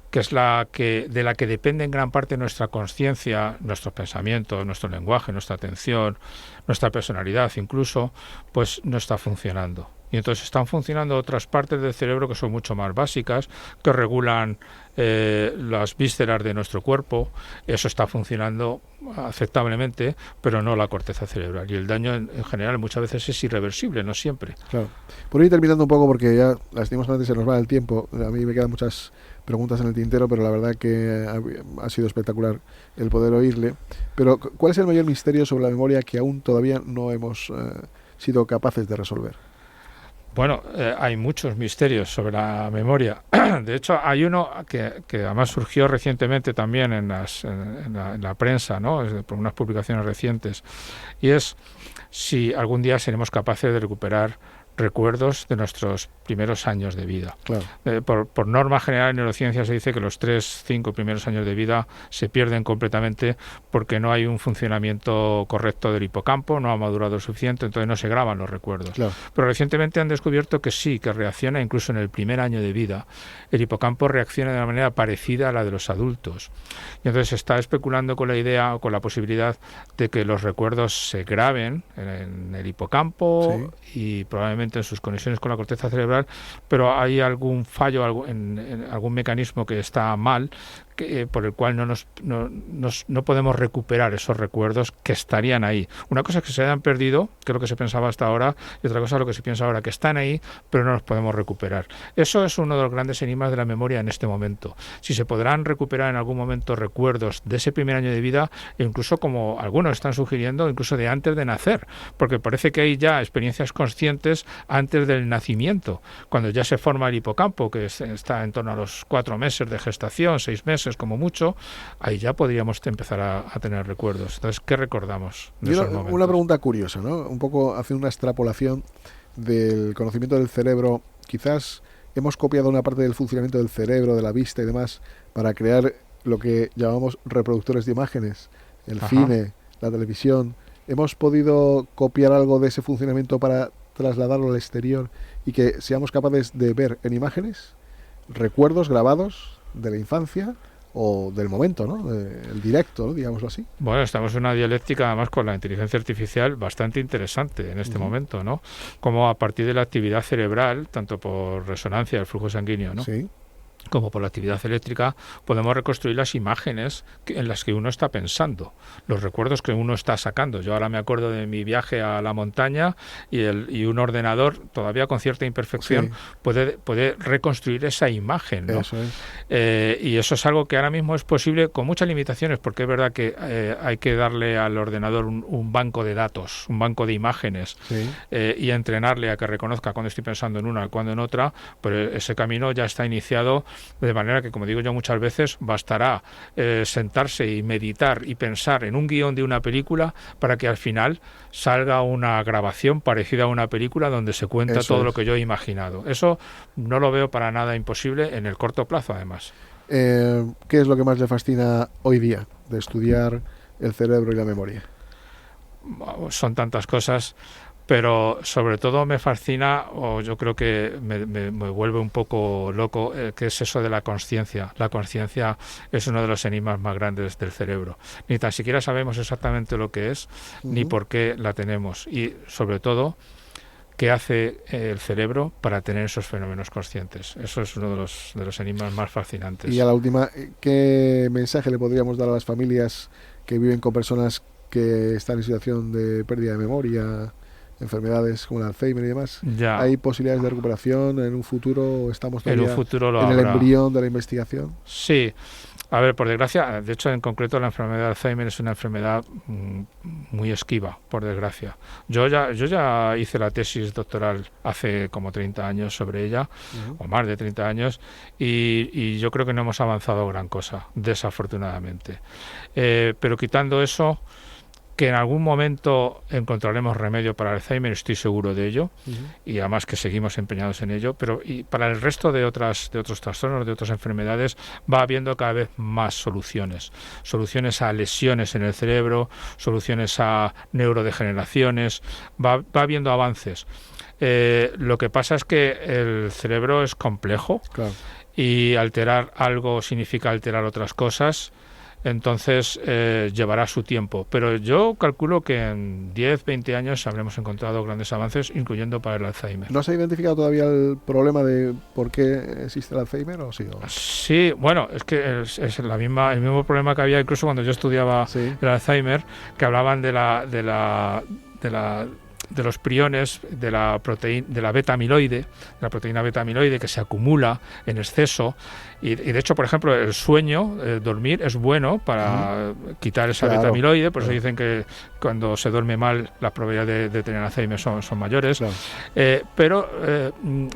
que es de la que depende en gran parte nuestra conciencia, nuestros pensamientos, nuestro lenguaje, nuestra atención, nuestra personalidad incluso, pues no está funcionando. Y entonces están funcionando otras partes del cerebro que son mucho más básicas, que regulan las vísceras de nuestro cuerpo. Eso está funcionando aceptablemente, pero no la corteza cerebral. Y el daño en general muchas veces es irreversible, no siempre. Claro. Por ir terminando un poco, porque ya lastimosamente se nos va el tiempo. A mí me quedan muchas preguntas en el tintero, pero la verdad que ha sido espectacular el poder oírle. Pero ¿cuál es el mayor misterio sobre la memoria que aún todavía no hemos sido capaces de resolver? Bueno, hay muchos misterios sobre la memoria. De hecho, hay uno que además surgió recientemente también en la prensa, ¿no? Por unas publicaciones recientes, y es si algún día seremos capaces de recuperar recuerdos de nuestros primeros años de vida. Claro. Por norma general en neurociencia se dice que los 3-5 primeros años de vida se pierden completamente porque no hay un funcionamiento correcto del hipocampo, no ha madurado lo suficiente, entonces no se graban los recuerdos. Claro. Pero recientemente han descubierto que sí, que reacciona incluso en el primer año de vida. El hipocampo reacciona de una manera parecida a la de los adultos. Y entonces se está especulando con la idea o con la posibilidad de que los recuerdos se graben en el hipocampo, sí, y probablemente en sus conexiones con la corteza cerebral, pero hay algún fallo en algún mecanismo que está mal, por el cual no podemos recuperar esos recuerdos que estarían ahí. Una cosa es que se hayan perdido, que es lo que se pensaba hasta ahora, y otra cosa es lo que se piensa ahora, que están ahí, pero no los podemos recuperar. Eso es uno de los grandes enigmas de la memoria en este momento. Si se podrán recuperar en algún momento recuerdos de ese primer año de vida, e incluso, como algunos están sugiriendo, incluso de antes de nacer, porque parece que hay ya experiencias conscientes antes del nacimiento, cuando ya se forma el hipocampo, que está en torno a los 4 meses de gestación, 6 meses como mucho, ahí ya podríamos empezar a tener recuerdos. Entonces, ¿qué recordamos de esos momentos? Una pregunta curiosa, ¿no? Un poco haciendo una extrapolación del conocimiento del cerebro. Quizás hemos copiado una parte del funcionamiento del cerebro, de la vista y demás, para crear lo que llamamos reproductores de imágenes, el cine, la televisión. ¿Hemos podido copiar algo de ese funcionamiento para trasladarlo al exterior y que seamos capaces de ver en imágenes recuerdos grabados de la infancia o del momento, ¿no? El directo, ¿no? Digámoslo así. Bueno, estamos en una dialéctica además con la inteligencia artificial bastante interesante en este momento, ¿no? Como a partir de la actividad cerebral, tanto por resonancia del flujo sanguíneo, ¿no? Sí. Como por la actividad eléctrica, podemos reconstruir las imágenes en las que uno está pensando, los recuerdos que uno está sacando. Yo ahora me acuerdo de mi viaje a la montaña y un ordenador, todavía con cierta imperfección, puede reconstruir esa imagen, ¿no? Eso es. Y eso es algo que ahora mismo es posible con muchas limitaciones, porque es verdad que hay que darle al ordenador un banco de datos, un banco de imágenes, y entrenarle a que reconozca cuando estoy pensando en una, cuando en otra, pero ese camino ya está iniciado. De manera que, como digo yo muchas veces, bastará sentarse y meditar y pensar en un guión de una película para que al final salga una grabación parecida a una película donde se cuenta todo lo que yo he imaginado. Eso no lo veo para nada imposible en el corto plazo, además. ¿Qué es lo que más le fascina hoy día de estudiar el cerebro y la memoria? Son tantas cosas, pero sobre todo me fascina, o yo creo que me vuelve un poco loco, que es eso de la consciencia. La consciencia es uno de los enigmas más grandes del cerebro. Ni tan siquiera sabemos exactamente lo que es, ni por qué la tenemos. Y sobre todo, qué hace el cerebro para tener esos fenómenos conscientes. Eso es uno de los enigmas más fascinantes. Y a la última, ¿qué mensaje le podríamos dar a las familias que viven con personas que están en situación de pérdida de memoria, enfermedades como el Alzheimer y demás? Ya. ¿Hay posibilidades de recuperación en un futuro? ¿Estamos todavía en un futuro en el embrión de la investigación? Sí. A ver, por desgracia, de hecho, en concreto la enfermedad de Alzheimer es una enfermedad muy esquiva, por desgracia. Yo ya hice la tesis doctoral hace como 30 años sobre ella, o más de 30 años, y yo creo que no hemos avanzado gran cosa, desafortunadamente. Pero quitando eso, que en algún momento encontraremos remedio para el Alzheimer, estoy seguro de ello, y además que seguimos empeñados en ello, pero y para el resto de otros trastornos, de otras enfermedades, va habiendo cada vez más soluciones a lesiones en el cerebro, soluciones a neurodegeneraciones, va habiendo avances. Lo que pasa es que el cerebro es complejo, claro, y alterar algo significa alterar otras cosas. Entonces llevará su tiempo, pero yo calculo que en 10, 20 años habremos encontrado grandes avances, incluyendo para el Alzheimer. ¿No se ha identificado todavía el problema de por qué existe el Alzheimer o sí? Sí, bueno, es que es el mismo problema que había incluso cuando yo estudiaba el Alzheimer, que hablaban de la de los priones de la beta-amiloide, la proteína beta-amiloide que se acumula en exceso, y de hecho, por ejemplo, el sueño, dormir, es bueno para quitar esa beta-amiloide, por eso dicen que cuando se duerme mal las probabilidades de tener Alzheimer son mayores, pero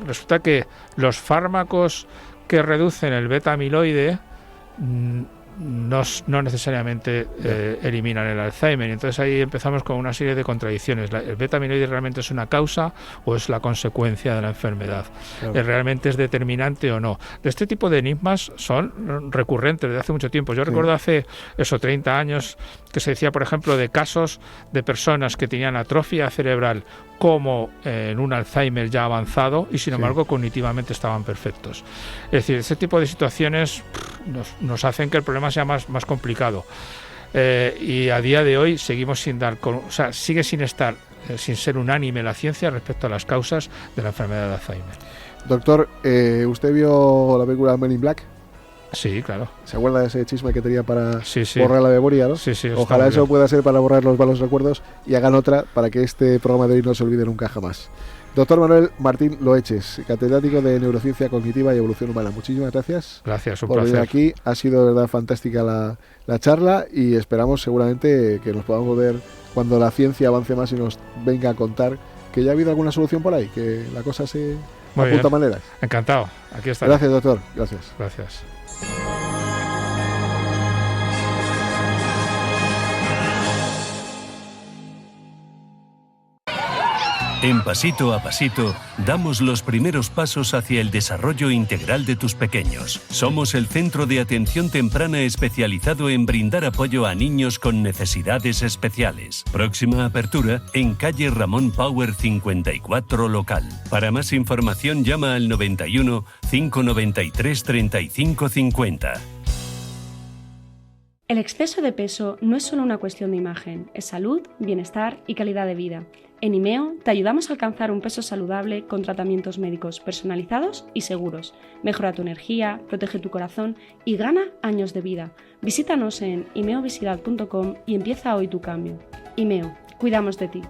resulta que los fármacos que reducen el beta-amiloide no necesariamente eliminan el Alzheimer. Entonces ahí empezamos con una serie de contradicciones. ¿El beta-amiloide realmente es una causa o es la consecuencia de la enfermedad? ¿Realmente es determinante o no? Este tipo de enigmas son recurrentes desde hace mucho tiempo. Yo recuerdo hace 30 años que se decía, por ejemplo, de casos de personas que tenían atrofia cerebral como en un Alzheimer ya avanzado y sin embargo cognitivamente estaban perfectos. Es decir, ese tipo de situaciones nos hacen que el problema sea más complicado. Y a día de hoy seguimos sigue sin ser unánime la ciencia respecto a las causas de la enfermedad de Alzheimer. Doctor, ¿usted vio la película Men in Black? Sí, claro. ¿Se acuerda de ese chisme que tenía para borrar la memoria, no? Sí, Ojalá eso pueda ser para borrar los malos recuerdos y hagan otra para que este programa de hoy no se olvide nunca jamás. Doctor Manuel Martín Loeches, catedrático de Neurociencia Cognitiva y Evolución Humana. Muchísimas gracias. Gracias, un por placer. venir aquí. Ha sido de verdad fantástica la charla y esperamos seguramente que nos podamos ver cuando la ciencia avance más y nos venga a contar que ya ha habido alguna solución por ahí, que la cosa se apunta a maneras. Encantado. Aquí está. Gracias, doctor. Gracias. Gracias. En Pasito a Pasito, damos los primeros pasos hacia el desarrollo integral de tus pequeños. Somos el centro de atención temprana especializado en brindar apoyo a niños con necesidades especiales. Próxima apertura en calle Ramón Power 54 local. Para más información llama al 91 593 35 50. El exceso de peso no es solo una cuestión de imagen, es salud, bienestar y calidad de vida. En IMEO te ayudamos a alcanzar un peso saludable con tratamientos médicos personalizados y seguros. Mejora tu energía, protege tu corazón y gana años de vida. Visítanos en imeovisidad.com y empieza hoy tu cambio. IMEO, cuidamos de ti.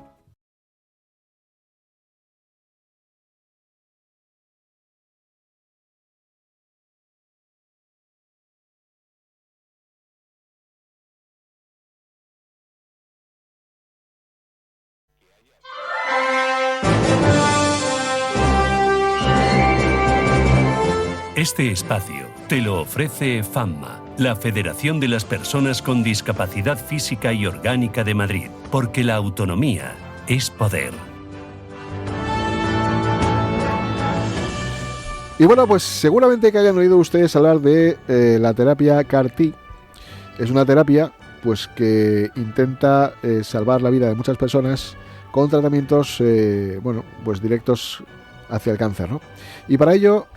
Este espacio te lo ofrece FAMMA, la Federación de las Personas con Discapacidad Física y Orgánica de Madrid, porque la autonomía es poder. Y bueno, pues seguramente que hayan oído ustedes hablar de la terapia CAR-T. Es una terapia pues que intenta salvar la vida de muchas personas con tratamientos pues directos hacia el cáncer, ¿no? Y para ello,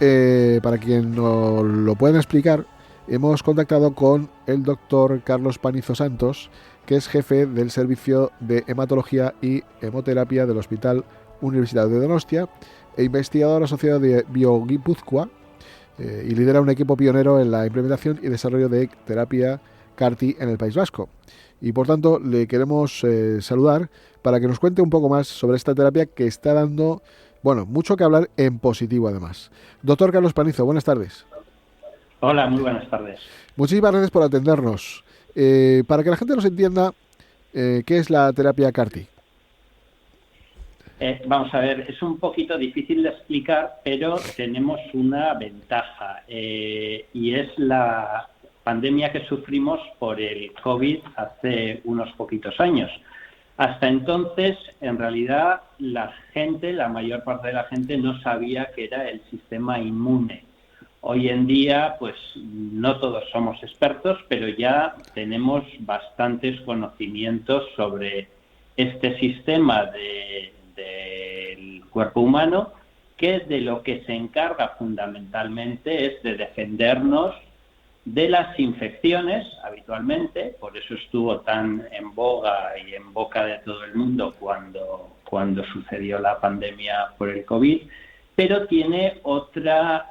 para quien nos lo pueda explicar, hemos contactado con el doctor Carlos Panizo Santos, que es jefe del Servicio de Hematología y Hemoterapia del Hospital Universitario de Donostia e investigador asociado de BioGipuzkoa, y lidera un equipo pionero en la implementación y desarrollo de terapia CAR-T en el País Vasco. Y por tanto le queremos saludar para que nos cuente un poco más sobre esta terapia que está dando mucho que hablar en positivo además. Doctor Carlos Panizo, buenas tardes. Hola, muy buenas tardes. Muchísimas gracias por atendernos. Para que la gente nos entienda, ¿qué es la terapia CAR-T? Vamos a ver, es un poquito difícil de explicar, pero tenemos una ventaja y es la pandemia que sufrimos por el COVID hace unos poquitos años. Hasta entonces, en realidad, la mayor parte de la gente no sabía qué era el sistema inmune. Hoy en día, pues no todos somos expertos, pero ya tenemos bastantes conocimientos sobre este sistema del cuerpo humano, que de lo que se encarga fundamentalmente es de defendernos de las infecciones habitualmente, por eso estuvo tan en boga y en boca de todo el mundo cuando sucedió la pandemia por el COVID, pero tiene otra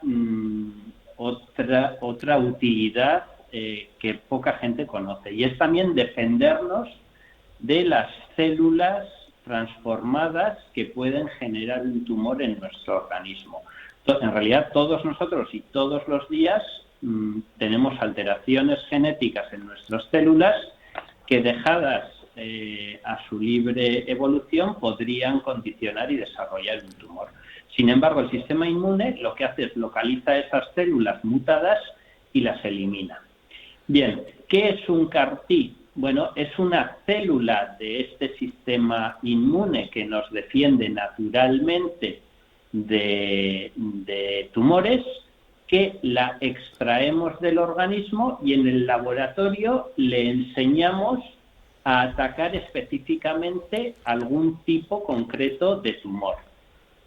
utilidad que poca gente conoce, y es también defendernos de las células transformadas que pueden generar un tumor en nuestro organismo. En realidad, todos nosotros y todos los días tenemos alteraciones genéticas en nuestras células que, dejadas a su libre evolución, podrían condicionar y desarrollar un tumor. Sin embargo, el sistema inmune lo que hace es localiza esas células mutadas y las elimina. Bien, ¿qué es un CAR-T? Bueno, es una célula de este sistema inmune que nos defiende naturalmente de tumores, que la extraemos del organismo y en el laboratorio le enseñamos a atacar específicamente algún tipo concreto de tumor.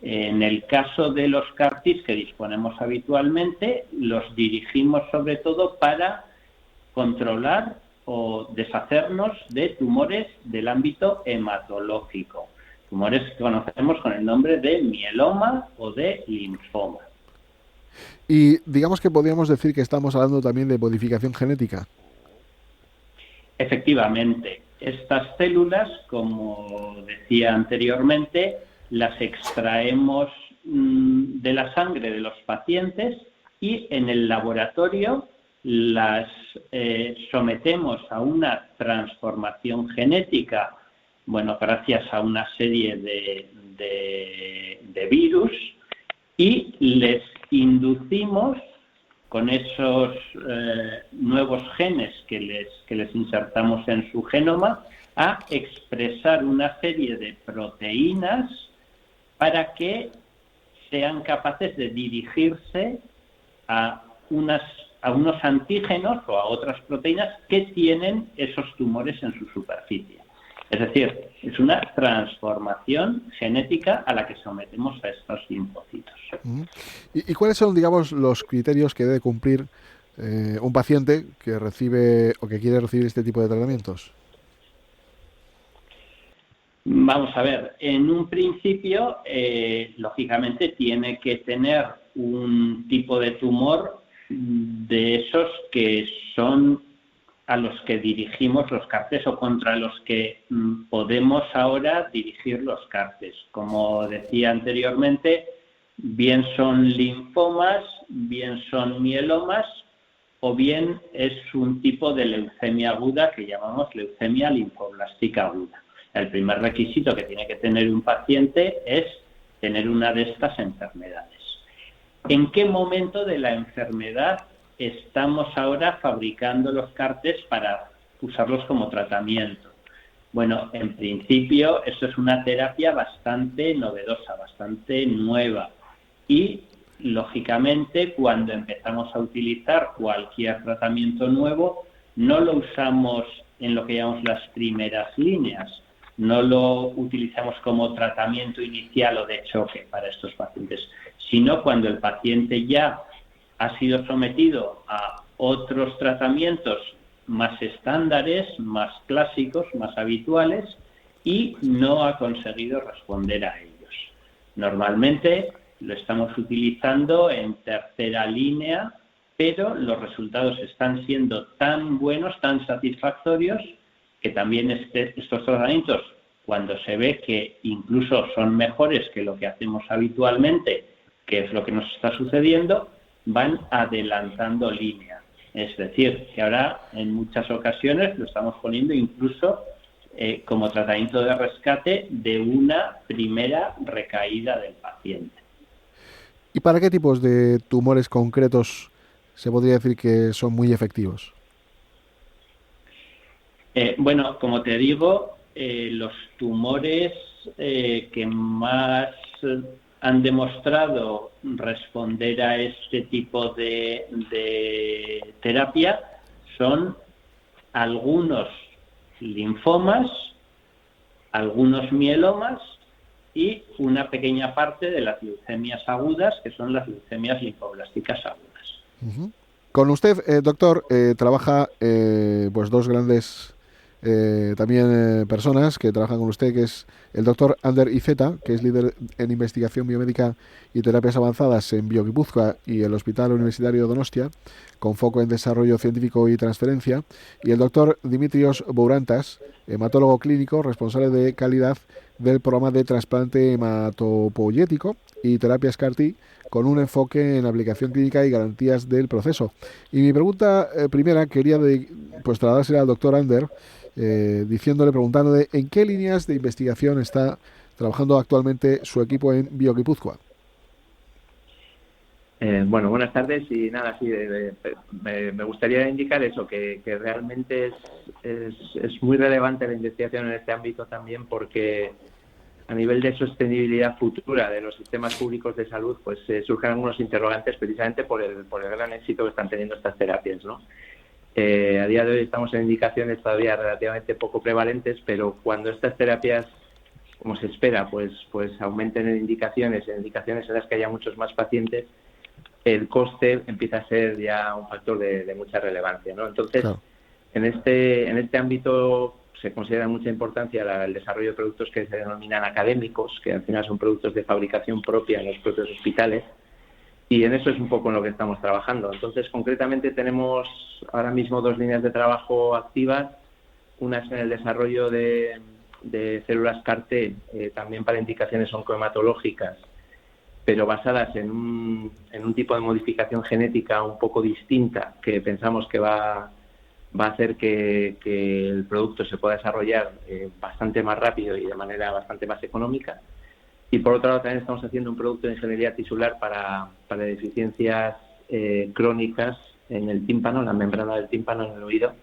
En el caso de los CAR-Ts que disponemos habitualmente, los dirigimos sobre todo para controlar o deshacernos de tumores del ámbito hematológico, tumores que conocemos con el nombre de mieloma o de linfoma. Y digamos que podríamos decir que estamos hablando también de modificación genética. Efectivamente, estas células, como decía anteriormente, las extraemos de la sangre de los pacientes y en el laboratorio las sometemos a una transformación genética, bueno, gracias a una serie de virus, y les inducimos con esos nuevos genes que les insertamos en su genoma a expresar una serie de proteínas para que sean capaces de dirigirse a unos antígenos o a otras proteínas que tienen esos tumores en su superficie. Es decir, es una transformación genética a la que sometemos a estos linfocitos. ¿Y cuáles son, digamos, los criterios que debe cumplir un paciente que recibe o que quiere recibir este tipo de tratamientos? Vamos a ver, en un principio, lógicamente, tiene que tener un tipo de tumor de esos que son a los que dirigimos los CAR-Ts o contra los que podemos ahora dirigir los CAR-Ts. Como decía anteriormente, bien son linfomas, bien son mielomas, o bien es un tipo de leucemia aguda que llamamos leucemia linfoblástica aguda. El primer requisito que tiene que tener un paciente es tener una de estas enfermedades. ¿En qué momento de la enfermedad estamos ahora fabricando los CAR-Ts para usarlos como tratamiento? Bueno, en principio esto es una terapia bastante novedosa, bastante nueva, y lógicamente cuando empezamos a utilizar cualquier tratamiento nuevo no lo usamos en lo que llamamos las primeras líneas, no lo utilizamos como tratamiento inicial o de choque para estos pacientes, sino cuando el paciente ya ha sido sometido a otros tratamientos más estándares, más clásicos, más habituales, y no ha conseguido responder a ellos. Normalmente lo estamos utilizando en tercera línea, pero los resultados están siendo tan buenos, tan satisfactorios, que también estos tratamientos, cuando se ve que incluso son mejores que lo que hacemos habitualmente, que es lo que nos está sucediendo, van adelantando línea. Es decir, que ahora en muchas ocasiones lo estamos poniendo incluso como tratamiento de rescate de una primera recaída del paciente. ¿Y para qué tipos de tumores concretos se podría decir que son muy efectivos? Bueno, como te digo, los tumores que más han demostrado responder a este tipo de terapia son algunos linfomas, algunos mielomas y una pequeña parte de las leucemias agudas, que son las leucemias linfoblásticas agudas. Uh-huh. Con usted, doctor, trabaja pues dos grandes también personas que trabajan con usted, que es el doctor Ander Iceta, que es líder en investigación biomédica y terapias avanzadas en Bioguipúzcoa y el Hospital Universitario Donostia, con foco en desarrollo científico y transferencia, y el doctor Dimitrios Bourantas, hematólogo clínico, responsable de calidad del programa de trasplante hematopoyético y terapias CAR-T con un enfoque en aplicación clínica y garantías del proceso. Y mi pregunta primera quería trasladársela al doctor Ander, preguntándole en qué líneas de investigación está trabajando actualmente su equipo en Bioguipúzcoa. Bueno, buenas tardes y nada, sí, me gustaría indicar eso, que realmente es muy relevante la investigación en este ámbito también porque a nivel de sostenibilidad futura de los sistemas públicos de salud, pues surgen algunos interrogantes precisamente por el gran éxito que están teniendo estas terapias, ¿no? A día de hoy estamos en indicaciones todavía relativamente poco prevalentes, pero cuando estas terapias, como se espera, pues aumenten en indicaciones en las que haya muchos más pacientes, el coste empieza a ser ya un factor de mucha relevancia, ¿no? Entonces, claro, en este ámbito se considera mucha importancia el desarrollo de productos que se denominan académicos, que al final son productos de fabricación propia en los propios hospitales, y en eso es un poco en lo que estamos trabajando. Entonces, concretamente tenemos ahora mismo 2 líneas de trabajo activas. Una es en el desarrollo de células CAR-T, también para indicaciones oncohematológicas, pero basadas en un tipo de modificación genética un poco distinta, que pensamos que va a hacer que el producto se pueda desarrollar bastante más rápido y de manera bastante más económica. Y por otro lado también estamos haciendo un producto de ingeniería tisular para deficiencias crónicas en el tímpano, en la membrana del tímpano, en el oído,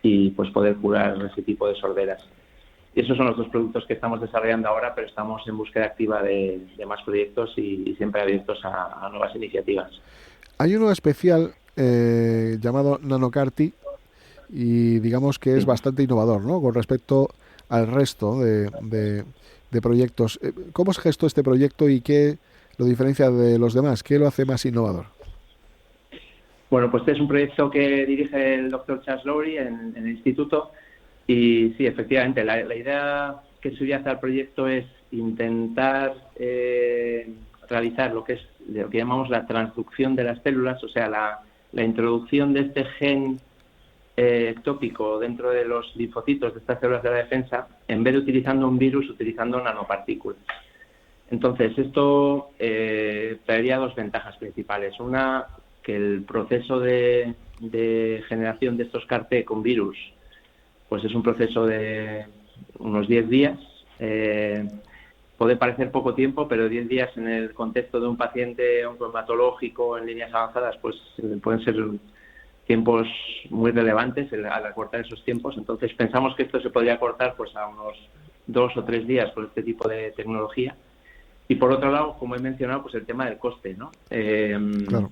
y pues poder curar ese tipo de sorderas. Y esos son los 2 productos que estamos desarrollando ahora, pero estamos en búsqueda activa de más proyectos y siempre abiertos a nuevas iniciativas. Hay uno especial llamado NanoCAR-T y digamos que es bastante innovador, ¿no?, con respecto al resto de proyectos. ¿Cómo se gestó este proyecto y qué lo diferencia de los demás? ¿Qué lo hace más innovador? Bueno, pues este es un proyecto que dirige el doctor Charles Lowry en el instituto. Y sí, efectivamente, la idea que subyace al proyecto es intentar realizar lo que llamamos la transducción de las células, o sea, la introducción de este gen ectópico dentro de los linfocitos de estas células de la defensa, en vez de utilizando un virus, utilizando nanopartículas. Entonces, esto traería 2 ventajas principales. Una, que el proceso de generación de estos CAR-T con virus pues es un proceso de unos 10 días. Puede parecer poco tiempo, pero 10 días en el contexto de un paciente oncohematológico en líneas avanzadas, pues pueden ser tiempos muy relevantes al acortar esos tiempos. Entonces pensamos que esto se podría acortar pues a unos 2 o 3 días con este tipo de tecnología. Y por otro lado, como he mencionado, pues el tema del coste, ¿no? Claro.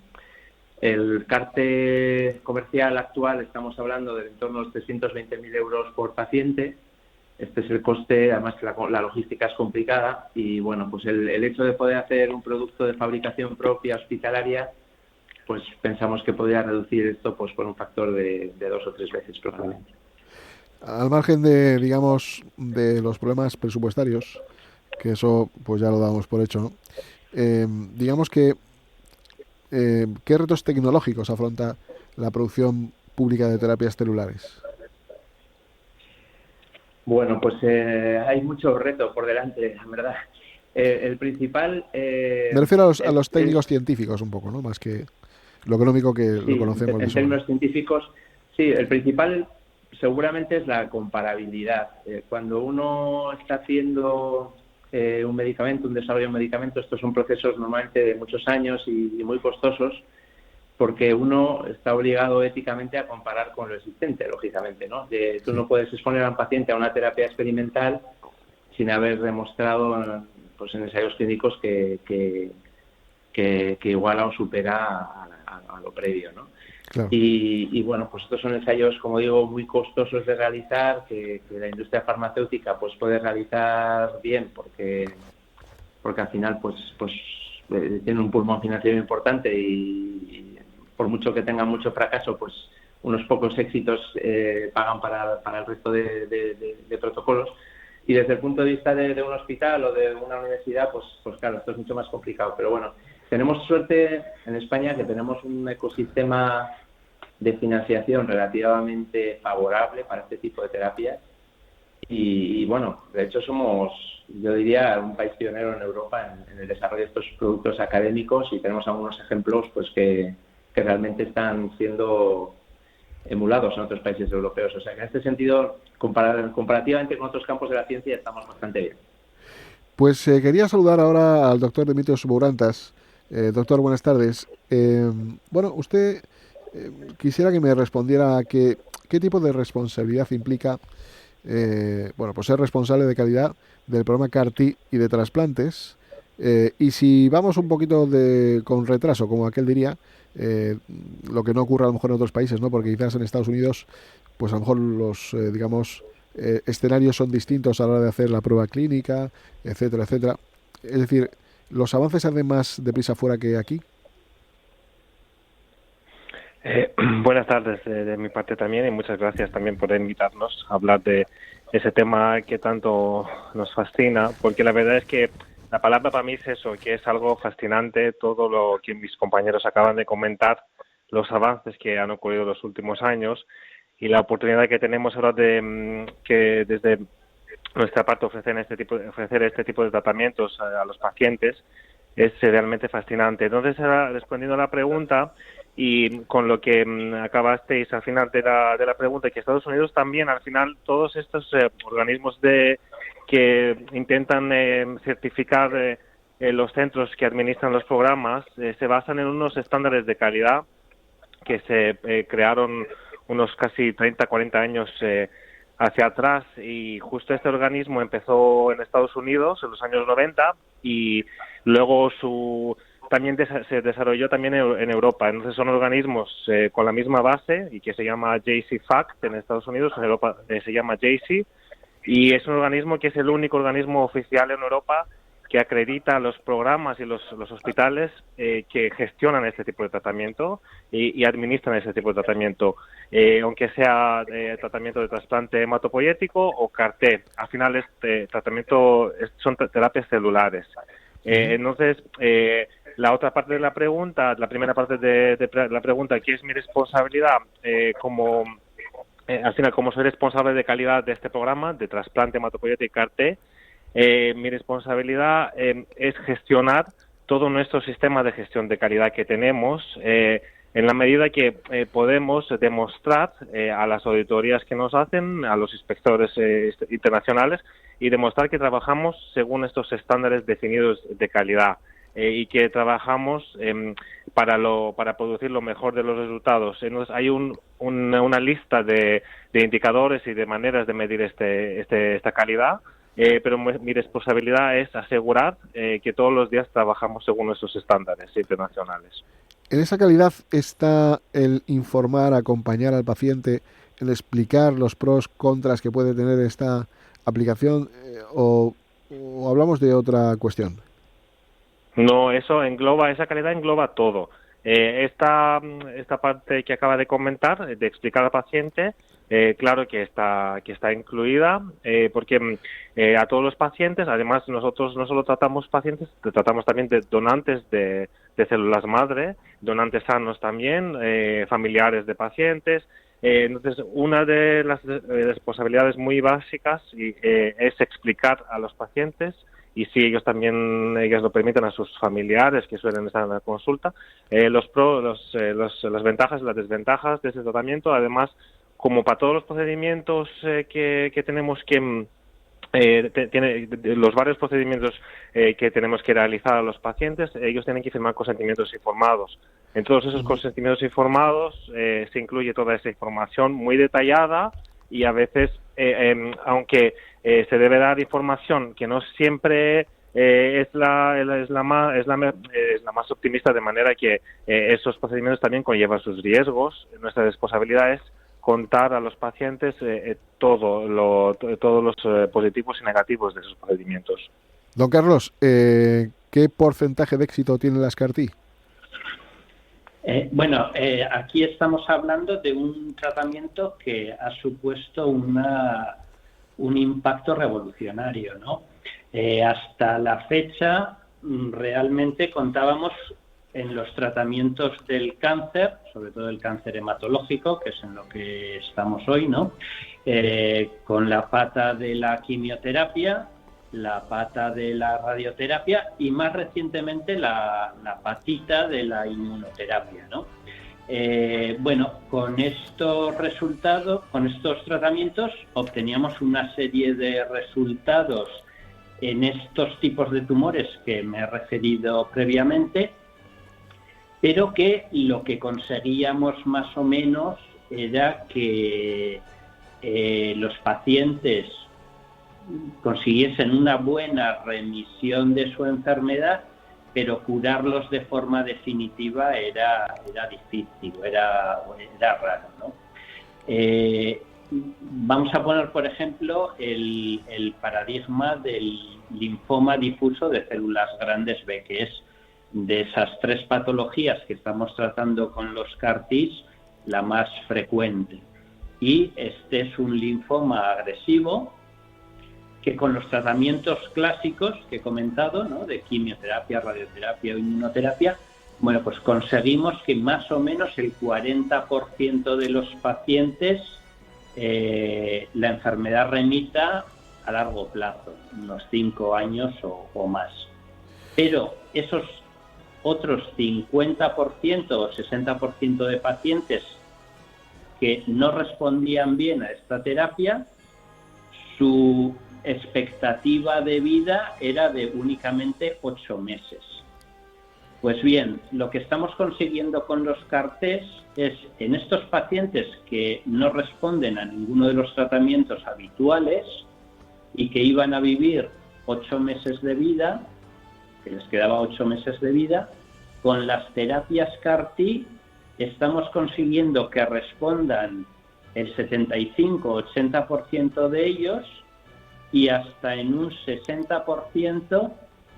El CAR-T comercial actual estamos hablando de en torno a los 320.000 euros por paciente. Este es el coste, además la logística es complicada y bueno, pues el hecho de poder hacer un producto de fabricación propia hospitalaria, pues pensamos que podría reducir esto pues por un factor de 2 o 3 veces probablemente. Al margen de, digamos, de los problemas presupuestarios, que eso pues ya lo damos por hecho, ¿no? Digamos que ¿qué retos tecnológicos afronta la producción pública de terapias celulares? Bueno, pues hay muchos retos por delante, la verdad. El principal... Me refiero a los técnicos científicos un poco, ¿no? Más que lo económico que sí, lo conocemos. En términos científicos, sí, el principal seguramente es la comparabilidad. Cuando uno está haciendo un medicamento, un desarrollo de un medicamento, estos son procesos normalmente de muchos años y muy costosos, porque uno está obligado éticamente a comparar con lo existente, lógicamente, ¿no? Tú no puedes exponer a un paciente a una terapia experimental sin haber demostrado pues, en ensayos clínicos que iguala o supera a lo previo, ¿no? Claro. Y bueno, pues estos son ensayos, como digo, muy costosos de realizar, que la industria farmacéutica pues puede realizar bien porque al final pues tiene un pulmón financiero importante y por mucho que tengan mucho fracaso, pues unos pocos éxitos pagan para el resto de protocolos. Y desde el punto de vista de un hospital o de una universidad, pues claro, esto es mucho más complicado. Pero bueno, tenemos suerte en España que tenemos un ecosistema de financiación relativamente favorable para este tipo de terapias y bueno, de hecho somos, yo diría, un país pionero en Europa en el desarrollo de estos productos académicos, y tenemos algunos ejemplos pues que realmente están siendo emulados en otros países europeos. O sea que en este sentido, comparativamente con otros campos de la ciencia, estamos bastante bien. Pues quería saludar ahora al doctor Dimitrios Bourantas. Doctor, buenas tardes. Bueno, usted quisiera que me respondiera a qué tipo de responsabilidad implica bueno, pues ser responsable de calidad del programa CAR-T y de trasplantes. Y si vamos un poquito con retraso, como aquel diría, lo que no ocurre a lo mejor en otros países, ¿no? Porque quizás en Estados Unidos, pues a lo mejor los, digamos, escenarios son distintos a la hora de hacer la prueba clínica, etcétera, etcétera. Es decir, ¿los avances se hacen más deprisa fuera que aquí? Buenas tardes de mi parte también, y muchas gracias también por invitarnos a hablar de ese tema que tanto nos fascina, porque la verdad es que la palabra para mí es eso, que es algo fascinante, todo lo que mis compañeros acaban de comentar, los avances que han ocurrido en los últimos años y la oportunidad que tenemos ahora de que desde nuestra parte ofrecer este tipo de tratamientos a los pacientes es realmente fascinante. Entonces, respondiendo a la pregunta, y con lo que acabasteis al final de la pregunta, que Estados Unidos también, al final, todos estos organismos que intentan certificar los centros que administran los programas, se basan en unos estándares de calidad que se crearon unos casi 30, 40 años hacia atrás, y justo este organismo empezó en Estados Unidos en los años 90 y luego también se desarrolló también en Europa. Entonces son organismos con la misma base y que se llama JCFAC en Estados Unidos, en Europa se llama JC, y es un organismo que es el único organismo oficial en Europa que acredita los programas y los hospitales que gestionan este tipo de tratamiento y administran ese tipo de tratamiento, aunque sea tratamiento de trasplante hematopoyético o CAR-T. Al final son terapias celulares. Entonces, la otra parte de la pregunta, la primera parte de la pregunta, ¿qué es mi responsabilidad? Al final, como soy responsable de calidad de este programa de trasplante hematopoyético y CAR-T, mi responsabilidad es gestionar todo nuestro sistema de gestión de calidad que tenemos, en la medida que podemos demostrar a las auditorías que nos hacen, a los inspectores internacionales, y demostrar que trabajamos según estos estándares definidos de calidad y que trabajamos para producir lo mejor de los resultados. Entonces, hay una lista de indicadores y de maneras de medir esta calidad. Pero mi responsabilidad es asegurar que todos los días trabajamos según nuestros estándares internacionales. En esa calidad está el informar, acompañar al paciente, el explicar los pros, contras que puede tener esta aplicación, o hablamos de otra cuestión. No, esa calidad engloba todo. Esta parte que acaba de comentar, de explicar al paciente, claro que está incluida, porque a todos los pacientes, además nosotros no solo tratamos pacientes, tratamos también de donantes de células madre, donantes sanos también, familiares de pacientes. Entonces, una de las responsabilidades muy básicas es explicar a los pacientes, y si ellos lo permiten, a sus familiares que suelen estar en la consulta, las ventajas y las desventajas de ese tratamiento. Además, como para todos los procedimientos que tenemos que los varios procedimientos que tenemos que realizar a los pacientes, ellos tienen que firmar consentimientos informados. En todos esos consentimientos informados se incluye toda esa información muy detallada, y a veces, aunque se debe dar información que no siempre es la más optimista, de manera que esos procedimientos también conllevan sus riesgos. Nuestra responsabilidad es contar a los pacientes todos los positivos y negativos de esos procedimientos. Don Carlos, ¿qué porcentaje de éxito tienen las CAR-T? Aquí estamos hablando de un tratamiento que ha supuesto un impacto revolucionario, ¿no? Hasta la fecha realmente contábamos en los tratamientos del cáncer, sobre todo el cáncer hematológico, que es en lo que estamos hoy, ¿no? Con la pata de la quimioterapia, la pata de la radioterapia y más recientemente la patita de la inmunoterapia, ¿no? Bueno, con estos resultados, con estos tratamientos, obteníamos una serie de resultados en estos tipos de tumores que me he referido previamente, pero que lo que conseguíamos más o menos era que los pacientes consiguiesen una buena remisión de su enfermedad, pero curarlos de forma definitiva era difícil, era raro, ¿no? Vamos a poner, por ejemplo, el paradigma del linfoma difuso de células grandes B, que es de esas 3 patologías que estamos tratando con los CAR-Ts, la más frecuente. Y este es un linfoma agresivo que con los tratamientos clásicos que he comentado, ¿no?, de quimioterapia, radioterapia o inmunoterapia, bueno, pues conseguimos que más o menos el 40% de los pacientes la enfermedad remita a largo plazo, unos 5 años o más. Pero esos otros 50% o 60% de pacientes que no respondían bien a esta terapia, su expectativa de vida era de únicamente 8 meses. Pues bien, lo que estamos consiguiendo con los CAR-Ts es, en estos pacientes que no responden a ninguno de los tratamientos habituales y que iban a vivir 8 meses de vida, que les quedaba 8 meses de vida, con las terapias CAR-T estamos consiguiendo que respondan el 75-80% de ellos, y hasta en un 60%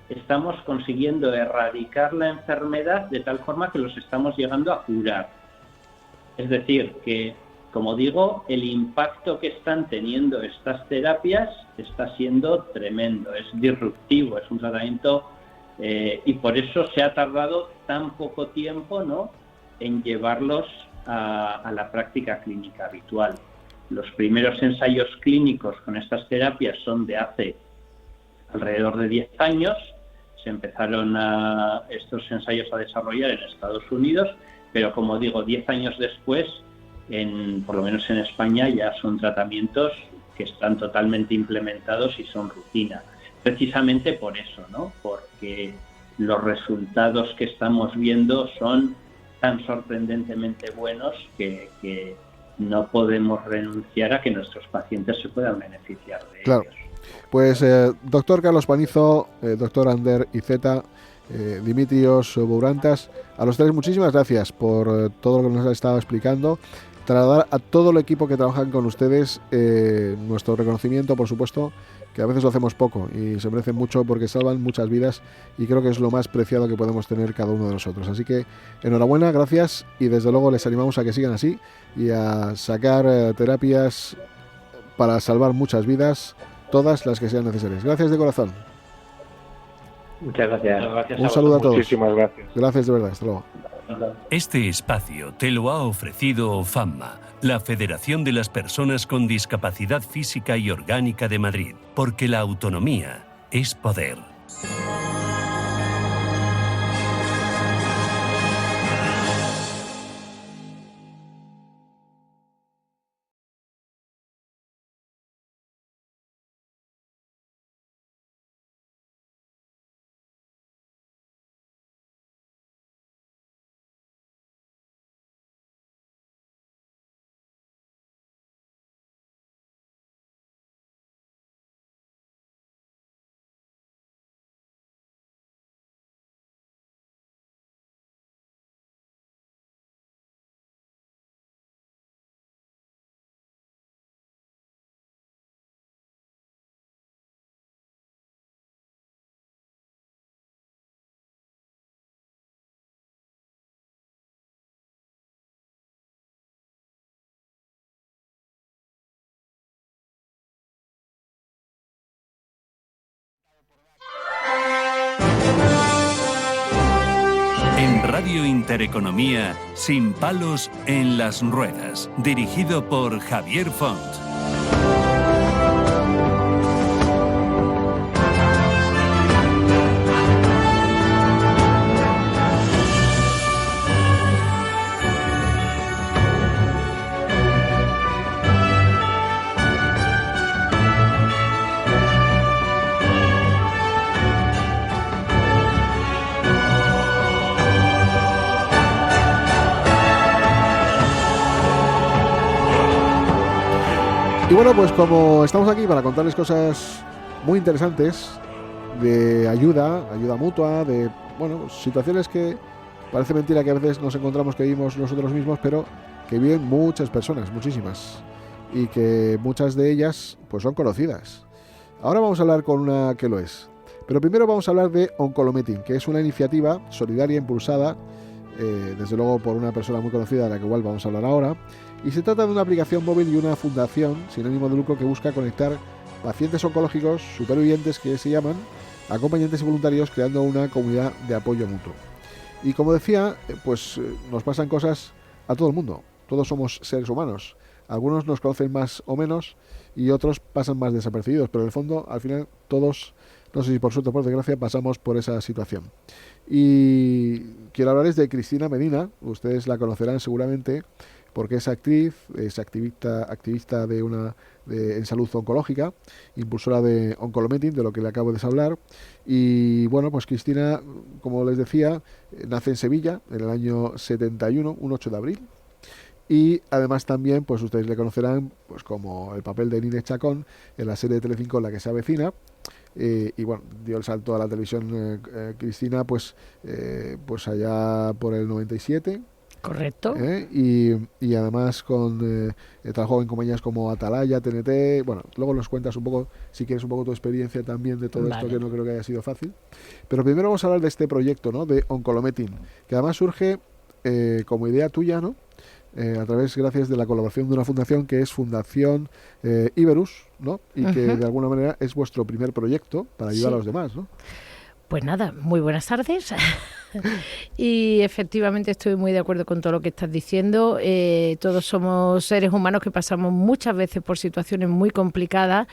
estamos consiguiendo erradicar la enfermedad de tal forma que los estamos llegando a curar. Es decir, que, como digo, el impacto que están teniendo estas terapias está siendo tremendo, es disruptivo, es un tratamiento y por eso se ha tardado tan poco tiempo, ¿no?, en llevarlos a la práctica clínica habitual. Los primeros ensayos clínicos con estas terapias son de hace alrededor de 10 años. Se empezaron estos ensayos a desarrollar en Estados Unidos, pero como digo, 10 años después, por lo menos en España, ya son tratamientos que están totalmente implementados y son rutina. Precisamente por eso, ¿no? Porque los resultados que estamos viendo son tan sorprendentemente buenos que no podemos renunciar a que nuestros pacientes se puedan beneficiar de ellos. Pues doctor Carlos Panizo, doctor Ander Iceta, Dimitrios Bourantas, a los 3 muchísimas gracias por todo lo que nos ha estado explicando. Trasladar a todo el equipo que trabajan con ustedes nuestro reconocimiento, por supuesto, que a veces lo hacemos poco y se merecen mucho porque salvan muchas vidas y creo que es lo más preciado que podemos tener cada uno de nosotros. Así que enhorabuena, gracias, y desde luego les animamos a que sigan así y a sacar terapias para salvar muchas vidas, todas las que sean necesarias. Gracias de corazón. Muchas gracias. Un saludo a todos. Muchísimas gracias. Gracias de verdad, hasta luego. Este espacio te lo ha ofrecido FAMMA, la Federación de las Personas con Discapacidad Física y Orgánica de Madrid, porque la autonomía es poder. Radio Intereconomía, Sin palos en las ruedas, dirigido por Javier Font. Y bueno, pues como estamos aquí para contarles cosas muy interesantes de ayuda mutua, de situaciones que parece mentira que a veces nos encontramos que vivimos nosotros mismos, pero que viven muchas personas, muchísimas, y que muchas de ellas pues son conocidas. Ahora vamos a hablar con una que lo es, pero primero vamos a hablar de Oncolometin, que es una iniciativa solidaria impulsada desde luego por una persona muy conocida de la que igual vamos a hablar ahora, y se trata de una aplicación móvil y una fundación sin ánimo de lucro que busca conectar pacientes oncológicos, supervivientes que se llaman, acompañantes y voluntarios, creando una comunidad de apoyo mutuo. Y como decía, pues nos pasan cosas a todo el mundo, todos somos seres humanos, algunos nos conocen más o menos y otros pasan más desapercibidos, pero en el fondo al final todos, no sé si por suerte o por desgracia, pasamos por esa situación. Y quiero hablarles de Cristina Medina, ustedes la conocerán seguramente porque es actriz, es activista en salud oncológica, impulsora de Oncolometin, de lo que le acabo de hablar. Y bueno, pues Cristina, como les decía, nace en Sevilla en el año 71, un 8 de abril. Y además también, pues ustedes le conocerán pues como el papel de Nine Chacón en la serie de Telecinco La que se avecina. Y bueno, dio el salto a la televisión Cristina pues allá por el 97. Correcto. Y además trabajó en compañías como Atalaya, TNT. Bueno, luego nos cuentas un poco, si quieres, un poco tu experiencia también de todo esto, que no creo que haya sido fácil. Pero primero vamos a hablar de este proyecto, ¿no?, de Oncolometin, que además surge como idea tuya, ¿no?, gracias de la colaboración de una fundación que es Fundación Iberus, ¿no?, y que de alguna manera es vuestro primer proyecto para ayudar a los demás, ¿no? Pues nada, muy buenas tardes. Y efectivamente estoy muy de acuerdo con todo lo que estás diciendo. Todos somos seres humanos que pasamos muchas veces por situaciones muy complicadas.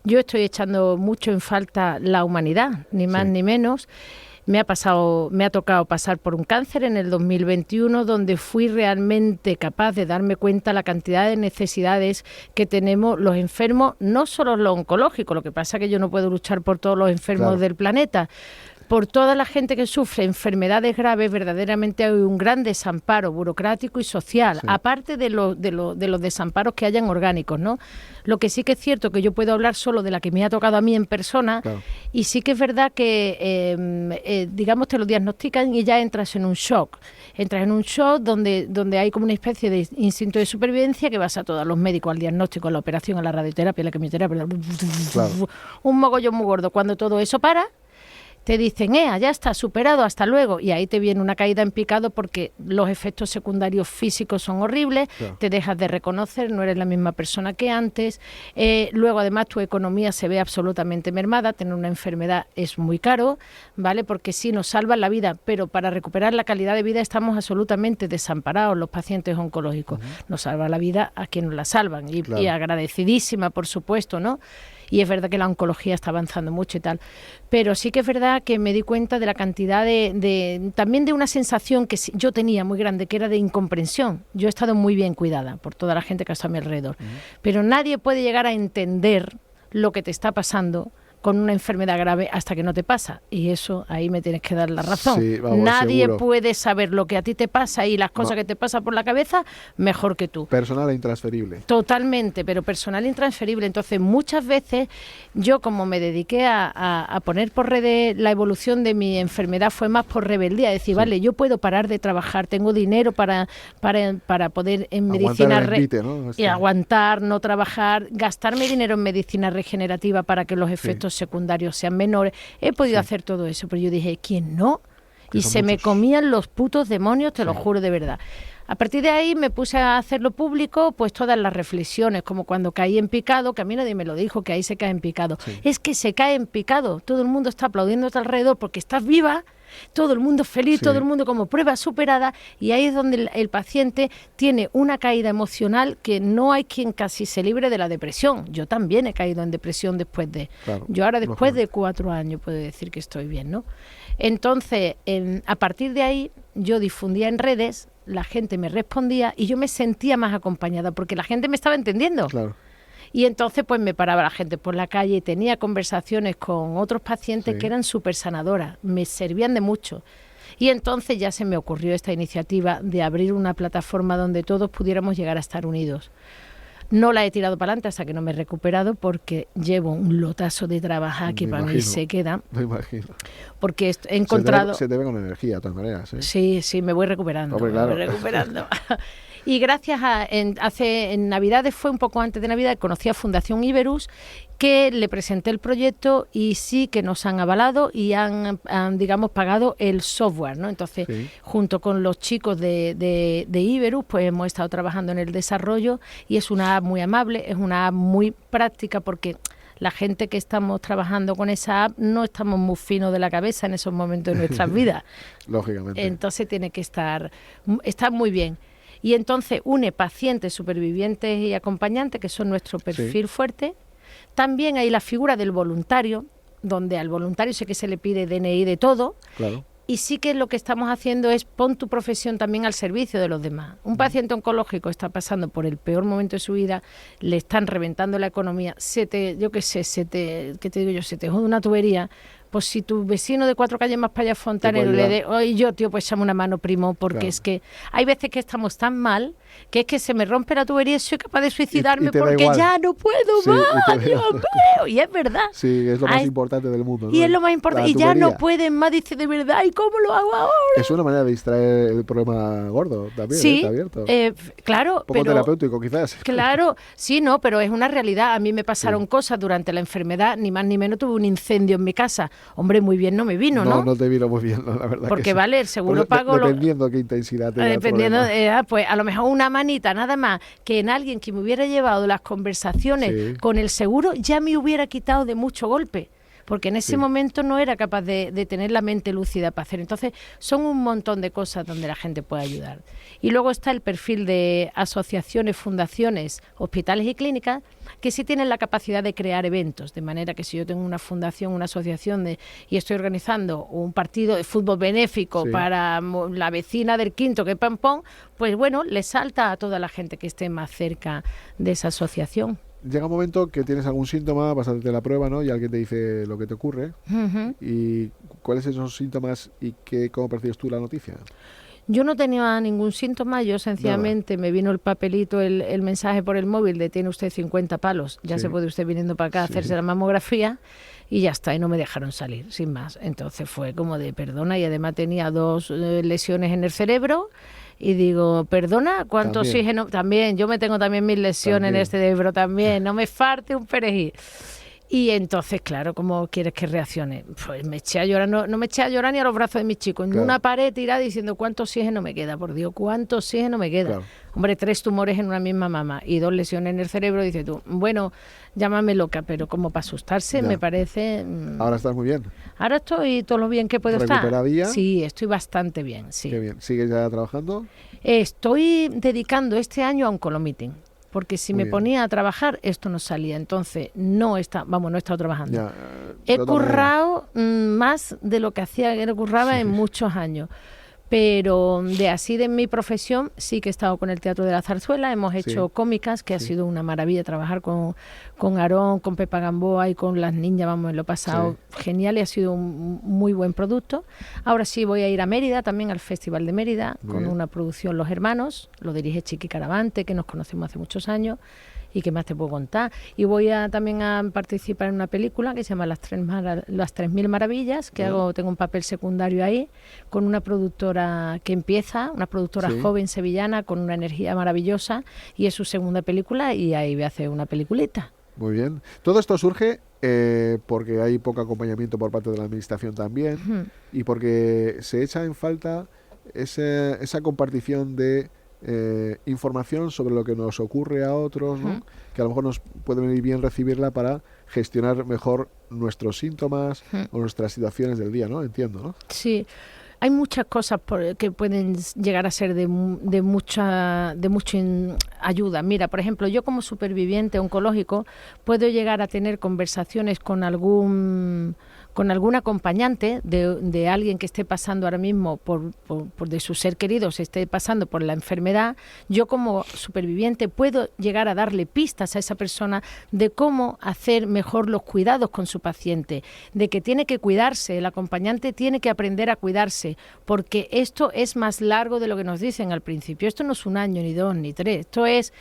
Yo estoy echando mucho en falta la humanidad, ni más ni menos. Me ha tocado pasar por un cáncer en el 2021, donde fui realmente capaz de darme cuenta la cantidad de necesidades que tenemos los enfermos, no solo los oncológicos, lo que pasa es que yo no puedo luchar por todos los enfermos del planeta. Por toda la gente que sufre enfermedades graves, verdaderamente hay un gran desamparo burocrático y social, aparte de los desamparos que hayan orgánicos, ¿no? Lo que sí que es cierto que yo puedo hablar solo de la que me ha tocado a mí en persona, y sí que es verdad que, digamos, te lo diagnostican y ya entras en un shock. Entras en un shock donde hay como una especie de instinto de supervivencia que vas a todos los médicos, al diagnóstico, a la operación, a la radioterapia, a la quimioterapia, un mogollón muy gordo. Cuando todo eso para, te dicen, ya está, superado, hasta luego. Y ahí te viene una caída en picado porque los efectos secundarios físicos son horribles, te dejas de reconocer, no eres la misma persona que antes. Luego, además, tu economía se ve absolutamente mermada. Tener una enfermedad es muy caro, ¿vale? Porque sí nos salvan la vida, pero para recuperar la calidad de vida estamos absolutamente desamparados los pacientes oncológicos. Nos salva la vida a quienes nos la salvan. Y agradecidísima, por supuesto, ¿no? Y es verdad que la oncología está avanzando mucho y tal, pero sí que es verdad que me di cuenta de la cantidad también de una sensación que yo tenía muy grande, que era de incomprensión. Yo he estado muy bien cuidada por toda la gente que está a mi alrededor, pero nadie puede llegar a entender lo que te está pasando con una enfermedad grave hasta que no te pasa, y eso ahí me tienes que dar la razón. Nadie puede saber lo que a ti te pasa y las cosas que te pasan por la cabeza mejor que tú. Personal e intransferible. Totalmente, pero personal e intransferible. Entonces muchas veces yo, como me dediqué a poner por redes la evolución de mi enfermedad, fue más por rebeldía, decir, vale, yo puedo parar de trabajar, tengo dinero para poder en medicina y aguantar, no trabajar, gastarme dinero en medicina regenerativa para que los efectos secundarios sean menores. He podido hacer todo eso, pero yo dije, ¿quién no? Y se me comían los putos demonios, te lo juro de verdad. A partir de ahí me puse a hacerlo público, pues todas las reflexiones, como cuando caí en picado, que a mí nadie me lo dijo, que ahí se cae en picado. Es que se cae en picado, todo el mundo está aplaudiendo a tu alrededor porque estás viva, todo el mundo feliz, Sí. todo el mundo como prueba superada, y ahí es donde el paciente tiene una caída emocional que no hay quien casi se libre de la depresión. Yo también he caído en depresión después de... Claro, yo ahora después de lógicamente. 4 años puedo decir que estoy bien, ¿no? Entonces, a partir de ahí, yo difundía en redes, la gente me respondía y yo me sentía más acompañada porque la gente me estaba entendiendo. Claro. Y entonces pues me paraba la gente por la calle y tenía conversaciones con otros pacientes Sí. que eran súper sanadoras, me servían de mucho. Y entonces ya se me ocurrió esta iniciativa de abrir una plataforma donde todos pudiéramos llegar a estar unidos. No la he tirado para adelante hasta que no me he recuperado porque llevo un lotazo de trabajar que Me para mí imagino. se queda, Me imagino. porque he encontrado... Se te ve con energía, de todas maneras. ¿Eh? Sí, sí, me voy recuperando. Hombre, Me claro. voy recuperando. Y gracias a... En Navidades, fue un poco antes de Navidad, conocí a Fundación Iberus, que le presenté el proyecto y sí que nos han avalado y han digamos, pagado el software, ¿no? Entonces, Sí. junto con los chicos de Iberus, pues hemos estado trabajando en el desarrollo y es una app muy amable, es una app muy práctica porque... La gente que estamos trabajando con esa app no estamos muy finos de la cabeza en esos momentos de nuestras vidas. Lógicamente. Entonces tiene que estar muy bien. Y entonces une pacientes, supervivientes y acompañantes, que son nuestro perfil fuerte. También hay la figura del voluntario, donde al voluntario sé que se le pide DNI de todo. Claro. Y sí que lo que estamos haciendo es pon tu profesión también al servicio de los demás. Un paciente oncológico está pasando por el peor momento de su vida, le están reventando la economía, ¿qué te digo yo? Se te jode una tubería. Pues si tu vecino de 4 calles más para allá, Fontanero, puede le ayudar. de, oye, yo, tío, pues echame una mano, primo, porque Claro. es que hay veces que estamos tan mal que es que se me rompe la tubería y soy capaz de suicidarme y te da porque igual. ya no puedo Sí, y más, te da Dios igual. mío. Y es verdad. Sí, es lo más Ay, importante del mundo. ¿no? Y es lo más importante. La Y ya no tubería. pueden más, dice, de verdad, ¿y cómo lo hago ahora? Es una manera de distraer el problema gordo también, Sí, está abierto. claro, Un poco pero... terapéutico, quizás. Claro, sí, no, pero es una realidad. A mí me pasaron cosas durante la enfermedad, ni más ni menos tuve un incendio en mi casa. Hombre, muy bien no me vino, ¿no? No te vino muy bien, ¿no? La verdad. Porque que sí. vale, el seguro Pues pago... dependiendo qué intensidad tenga el dependiendo, problema. pues a lo mejor una manita nada más que en alguien que me hubiera llevado las conversaciones Sí. con el seguro ya me hubiera quitado de mucho golpe. Porque en ese Sí. momento no era capaz de tener la mente lúcida para hacer. Entonces, son un montón de cosas donde la gente puede ayudar. Y luego está el perfil de asociaciones, fundaciones, hospitales y clínicas que sí tienen la capacidad de crear eventos. De manera que si yo tengo una fundación, una asociación y estoy organizando un partido de fútbol benéfico Sí. para la vecina del quinto que pampón, pues bueno, le salta a toda la gente que esté más cerca de esa asociación. Llega un momento que tienes algún síntoma, vas a hacerte la prueba, ¿no? Y alguien te dice lo que te ocurre. Ujú. ¿Y cuáles son esos síntomas y cómo percibes tú la noticia? Yo no tenía ningún síntoma, yo sencillamente me vino el papelito, el mensaje por el móvil de tiene usted 50 palos, ya Sí. se puede usted viniendo para acá a Sí. hacerse la mamografía y ya está, y no me dejaron salir, sin más. Entonces fue como de perdona y además tenía 2 lesiones en el cerebro y digo, perdona, ¿cuánto También. oxígeno? También, yo me tengo también mis lesiones en el cerebro también, no me falte un perejil. Y entonces, claro, ¿cómo quieres que reaccione? Pues me eché a llorar, no me eché a llorar ni a los brazos de mis chicos, en Claro. una pared tirada diciendo cuánto oxígeno me queda, por Dios, cuánto oxígeno me queda. Claro. Hombre, 3 tumores en una misma mama y 2 lesiones en el cerebro, dices tú, bueno, llámame loca, pero como para asustarse Ya. me parece... Ahora estás muy bien. Ahora estoy todo lo bien que puedo estar. ¿Recuperadilla? Sí, estoy bastante bien, sí. Qué bien. ¿Sigues ya trabajando? Estoy dedicando este año a Oncolomeeting, porque si Muy me bien. ponía a trabajar esto no salía, entonces no he estado trabajando. Ya. He de otra manera. currado más de lo que curraba en muchos años. Pero de mi profesión sí que he estado con el Teatro de la Zarzuela, hemos hecho cómicas, que ha sido una maravilla trabajar con Aarón, con Pepa Gamboa y con las niñas, vamos, lo he pasado genial y ha sido un muy buen producto. Ahora sí voy a ir a Mérida, también al Festival de Mérida, Muy con bien. una producción Los Hermanos, lo dirige Chiqui Caravante, que nos conocemos hace muchos años. ¿Y qué más te puedo contar? Y voy también a participar en una película que se llama Las 3.000 Maravillas, que tengo un papel secundario ahí, con una productora que empieza, una productora Sí. joven sevillana, con una energía maravillosa, y es su segunda película, y ahí voy a hacer una peliculita. Muy bien. Todo esto surge porque hay poco acompañamiento por parte de la administración también Ujú. y porque se echa en falta esa compartición de información sobre lo que nos ocurre a otros, ¿no? Ujú. Que a lo mejor nos puede venir bien recibirla para gestionar mejor nuestros síntomas o nuestras situaciones del día, ¿no? Entiendo, ¿no? Sí. Hay muchas cosas que pueden llegar a ser de mucha ayuda. Mira, por ejemplo, yo como superviviente oncológico puedo llegar a tener conversaciones con algún acompañante de alguien que esté pasando ahora mismo por de su ser querido, se esté pasando por la enfermedad. Yo como superviviente puedo llegar a darle pistas a esa persona de cómo hacer mejor los cuidados con su paciente, de que tiene que cuidarse, el acompañante tiene que aprender a cuidarse, porque esto es más largo de lo que nos dicen al principio. Esto no es 1 año, ni 2, ni 3, esto es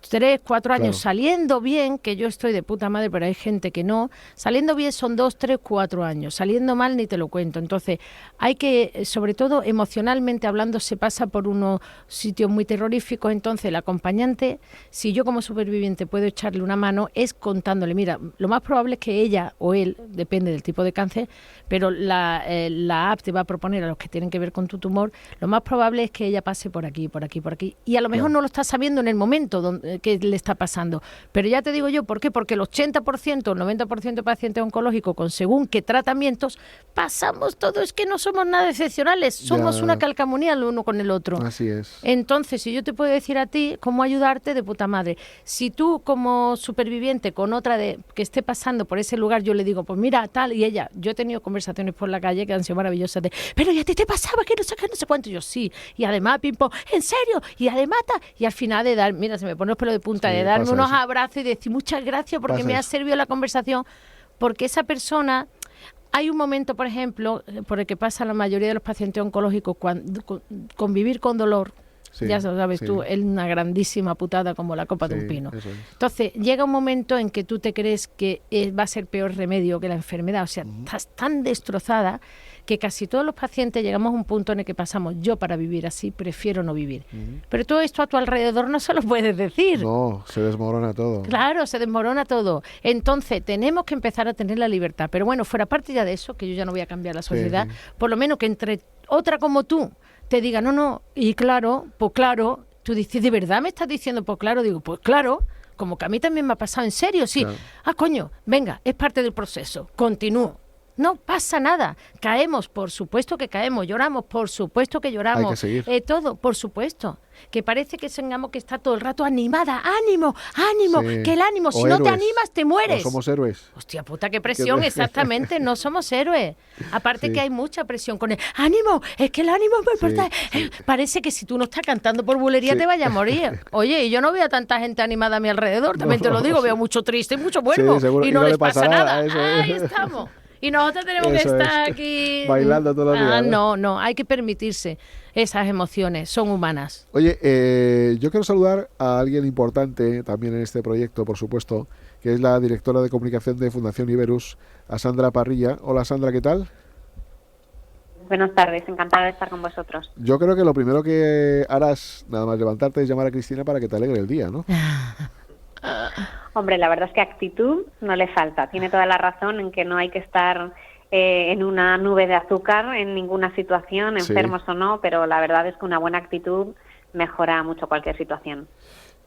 3, 4 años, saliendo bien, que yo estoy de puta madre, pero hay gente que no, saliendo bien son 2, 3, 4 años, saliendo mal ni te lo cuento. Entonces hay que, sobre todo emocionalmente hablando, se pasa por unos sitios muy terroríficos. Entonces el acompañante, si yo como superviviente puedo echarle una mano, es contándole, mira, lo más probable es que ella o él, depende del tipo de cáncer, pero la app te va a proponer a los que tienen que ver con tu tumor, lo más probable es que ella pase por aquí, por aquí, por aquí, y a lo mejor no lo está sabiendo en el momento que le está pasando. Pero ya te digo yo, ¿por qué? Porque el 80% o el 90% de pacientes oncológicos con según qué tratamientos pasamos todo, es que no somos nada excepcionales, somos una calcamonía el uno con el otro. Así es. Entonces, si yo te puedo decir a ti cómo ayudarte, de puta madre. Si tú como superviviente con otra que esté pasando por ese lugar, yo le digo, pues mira, tal, y ella, yo he tenido conversaciones por la calle que han sido maravillosas de, pero ya te pasaba, que no sé qué, no sé cuánto, y yo sí, y además, pim pom, ¿en serio? Y además, y al final de dar, mira, se me pone pelo de punta, de darme unos abrazos y decir muchas gracias porque me ha servido la conversación, porque esa persona, hay un momento, por ejemplo, por el que pasa la mayoría de los pacientes oncológicos, cuando convivir con dolor, ya sabes tú, es una grandísima putada como la copa de un pino. Entonces, llega un momento en que tú te crees que va a ser peor remedio que la enfermedad, o sea, estás tan destrozada que casi todos los pacientes llegamos a un punto en el que pasamos, yo para vivir así prefiero no vivir. Pero todo esto a tu alrededor no se lo puedes decir. No, se desmorona todo. Claro, se desmorona todo. Entonces, tenemos que empezar a tener la libertad. Pero bueno, fuera parte ya de eso, que yo ya no voy a cambiar la sociedad, por lo menos que entre otra como tú te diga, no, y claro, pues claro, tú dices, ¿de verdad me estás diciendo? Pues claro, digo, pues claro, como que a mí también me ha pasado, en serio, sí. Claro. Ah, coño, venga, es parte del proceso, continúo. No pasa nada, caemos, por supuesto que caemos, lloramos, por supuesto que lloramos, hay que seguir. Todo, por supuesto, que parece que tengamos que estar todo el rato animada, ánimo, que el ánimo, si no te animas te mueres. No somos héroes. Hostia puta, qué presión, exactamente, no somos héroes. Aparte que hay mucha presión con el ánimo, es que el ánimo es muy importante. Parece que si tú no estás cantando por bulería te vayas a morir. Oye, y yo no veo a tanta gente animada a mi alrededor, también te lo digo, veo mucho triste y mucho bueno, y no les pasa nada. Ahí estamos. Y nosotros tenemos que estar aquí bailando todos los días. No, hay que permitirse esas emociones, son humanas. Oye, yo quiero saludar a alguien importante también en este proyecto, por supuesto, que es la directora de comunicación de Fundación Iberus, a Sandra Parrilla. Hola Sandra, ¿qué tal? Buenas tardes, encantada de estar con vosotros. Yo creo que lo primero que harás, nada más levantarte, es llamar a Cristina para que te alegre el día, ¿no? Hombre, la verdad es que actitud no le falta. Tiene toda la razón en que no hay que estar en una nube de azúcar en ninguna situación, enfermos o no, pero la verdad es que una buena actitud mejora mucho cualquier situación.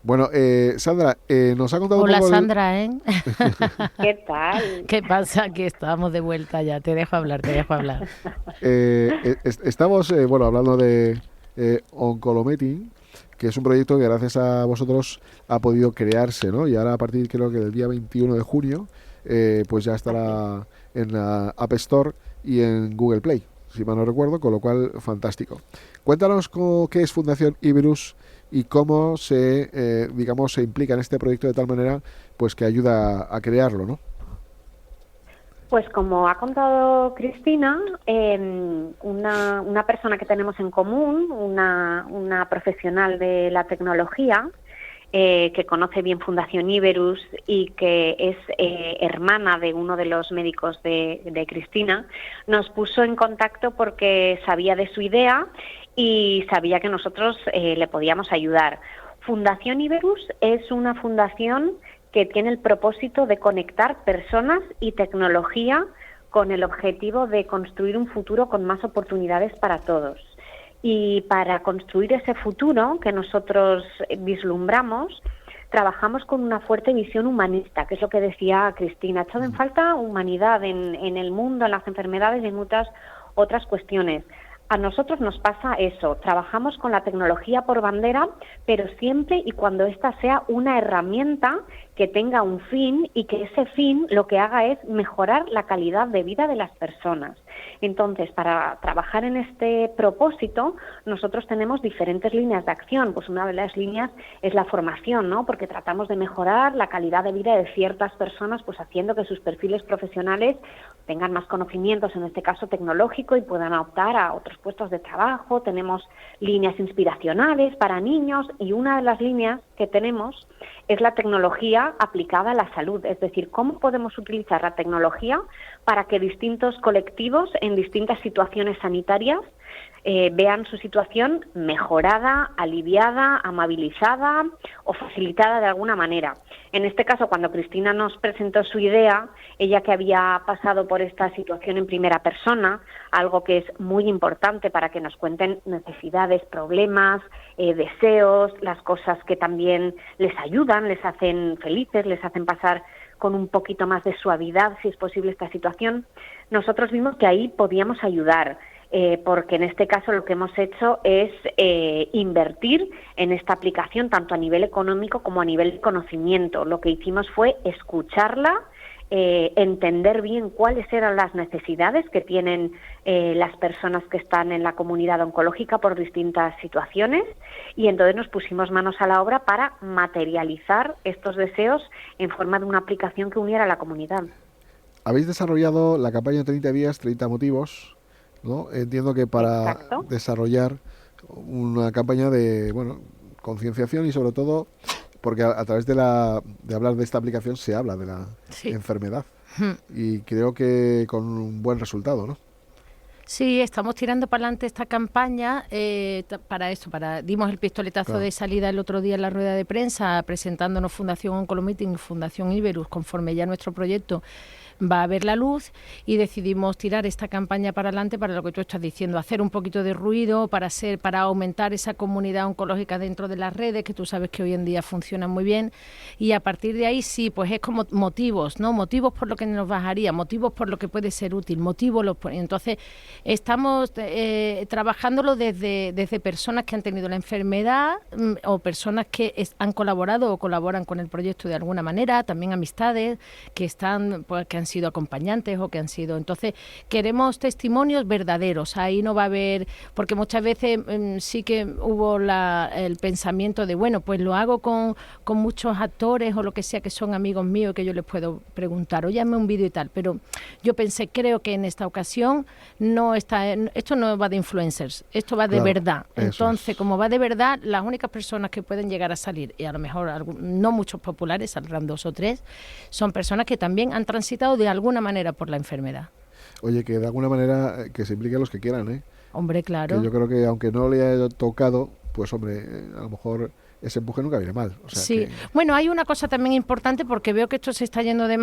Bueno, Sandra, nos ha contado Hola, un poco... Sandra, ¿eh? ¿Qué tal? ¿Qué pasa? Que estamos de vuelta ya. Te dejo hablar. Estamos, hablando de Oncolomeeting, que es un proyecto que gracias a vosotros ha podido crearse, ¿no? Y ahora a partir, creo que del día 21 de junio, pues ya estará en la App Store y en Google Play, si mal no recuerdo, con lo cual, fantástico. Cuéntanos qué es Fundación Iberus y cómo se implica en este proyecto de tal manera pues que ayuda a crearlo, ¿no? Pues como ha contado Cristina, una persona que tenemos en común, una profesional de la tecnología, que conoce bien Fundación Iberus y que es hermana de uno de los médicos de Cristina, nos puso en contacto porque sabía de su idea y sabía que nosotros le podíamos ayudar. Fundación Iberus es una fundación que tiene el propósito de conectar personas y tecnología con el objetivo de construir un futuro con más oportunidades para todos. Y para construir ese futuro que nosotros vislumbramos, trabajamos con una fuerte visión humanista, que es lo que decía Cristina. Ha echado en falta humanidad en el mundo, en las enfermedades y en muchas otras cuestiones. A nosotros nos pasa eso, trabajamos con la tecnología por bandera, pero siempre y cuando ésta sea una herramienta que tenga un fin y que ese fin lo que haga es mejorar la calidad de vida de las personas. Entonces, para trabajar en este propósito, nosotros tenemos diferentes líneas de acción. Pues una de las líneas es la formación, ¿no? Porque tratamos de mejorar la calidad de vida de ciertas personas, pues haciendo que sus perfiles profesionales tengan más conocimientos, en este caso tecnológico, y puedan optar a otros puestos de trabajo. Tenemos líneas inspiracionales para niños, y una de las líneas que tenemos es la tecnología aplicada a la salud, es decir, cómo podemos utilizar la tecnología para que distintos colectivos en distintas situaciones sanitarias vean su situación mejorada, aliviada, amabilizada o facilitada de alguna manera. En este caso, cuando Cristina nos presentó su idea, ella que había pasado por esta situación en primera persona, algo que es muy importante para que nos cuenten necesidades, problemas, deseos, las cosas que también les ayudan, les hacen felices, les hacen pasar con un poquito más de suavidad, si es posible, esta situación, nosotros vimos que ahí podíamos ayudar. Porque en este caso lo que hemos hecho es invertir en esta aplicación tanto a nivel económico como a nivel de conocimiento. Lo que hicimos fue escucharla, entender bien cuáles eran las necesidades que tienen las personas que están en la comunidad oncológica por distintas situaciones, y entonces nos pusimos manos a la obra para materializar estos deseos en forma de una aplicación que uniera a la comunidad. Habéis desarrollado la campaña 30 días, 30 motivos, ¿no? Entiendo que para Exacto. desarrollar una campaña de concienciación y sobre todo porque a través de hablar de esta aplicación se habla de la enfermedad y creo que con un buen resultado, ¿no? Sí, estamos tirando para adelante esta campaña dimos el pistoletazo de salida el otro día en la rueda de prensa presentándonos Fundación Oncolomeeting y Fundación Iberus conforme ya nuestro proyecto va a ver la luz, y decidimos tirar esta campaña para adelante para lo que tú estás diciendo, hacer un poquito de ruido para aumentar esa comunidad oncológica dentro de las redes, que tú sabes que hoy en día funcionan muy bien, y a partir de ahí sí, pues es como motivos, ¿no? Motivos por lo que nos bajaría, motivos por lo que puede ser útil, entonces estamos trabajándolo desde personas que han tenido la enfermedad o personas que han colaborado o colaboran con el proyecto de alguna manera, también amistades que están, pues, que han sido acompañantes o que han sido. Entonces, queremos testimonios verdaderos. Ahí no va a haber, porque muchas veces sí que hubo el pensamiento de, bueno, pues lo hago con muchos actores o lo que sea que son amigos míos que yo les puedo preguntar, oye, hazme un vídeo y tal. Pero yo pensé, creo que en esta ocasión esto no va de influencers, esto va de verdad. Entonces, como va de verdad, las únicas personas que pueden llegar a salir, y a lo mejor no muchos populares, saldrán 2 o 3, son personas que también han transitado de alguna manera por la enfermedad. Oye, que de alguna manera que se impliquen los que quieran, ¿eh? Hombre, claro. Que yo creo que aunque no le haya tocado, pues hombre, a lo mejor ese empuje nunca viene mal. O sea, sí. Bueno, hay una cosa también importante porque veo que esto se está yendo de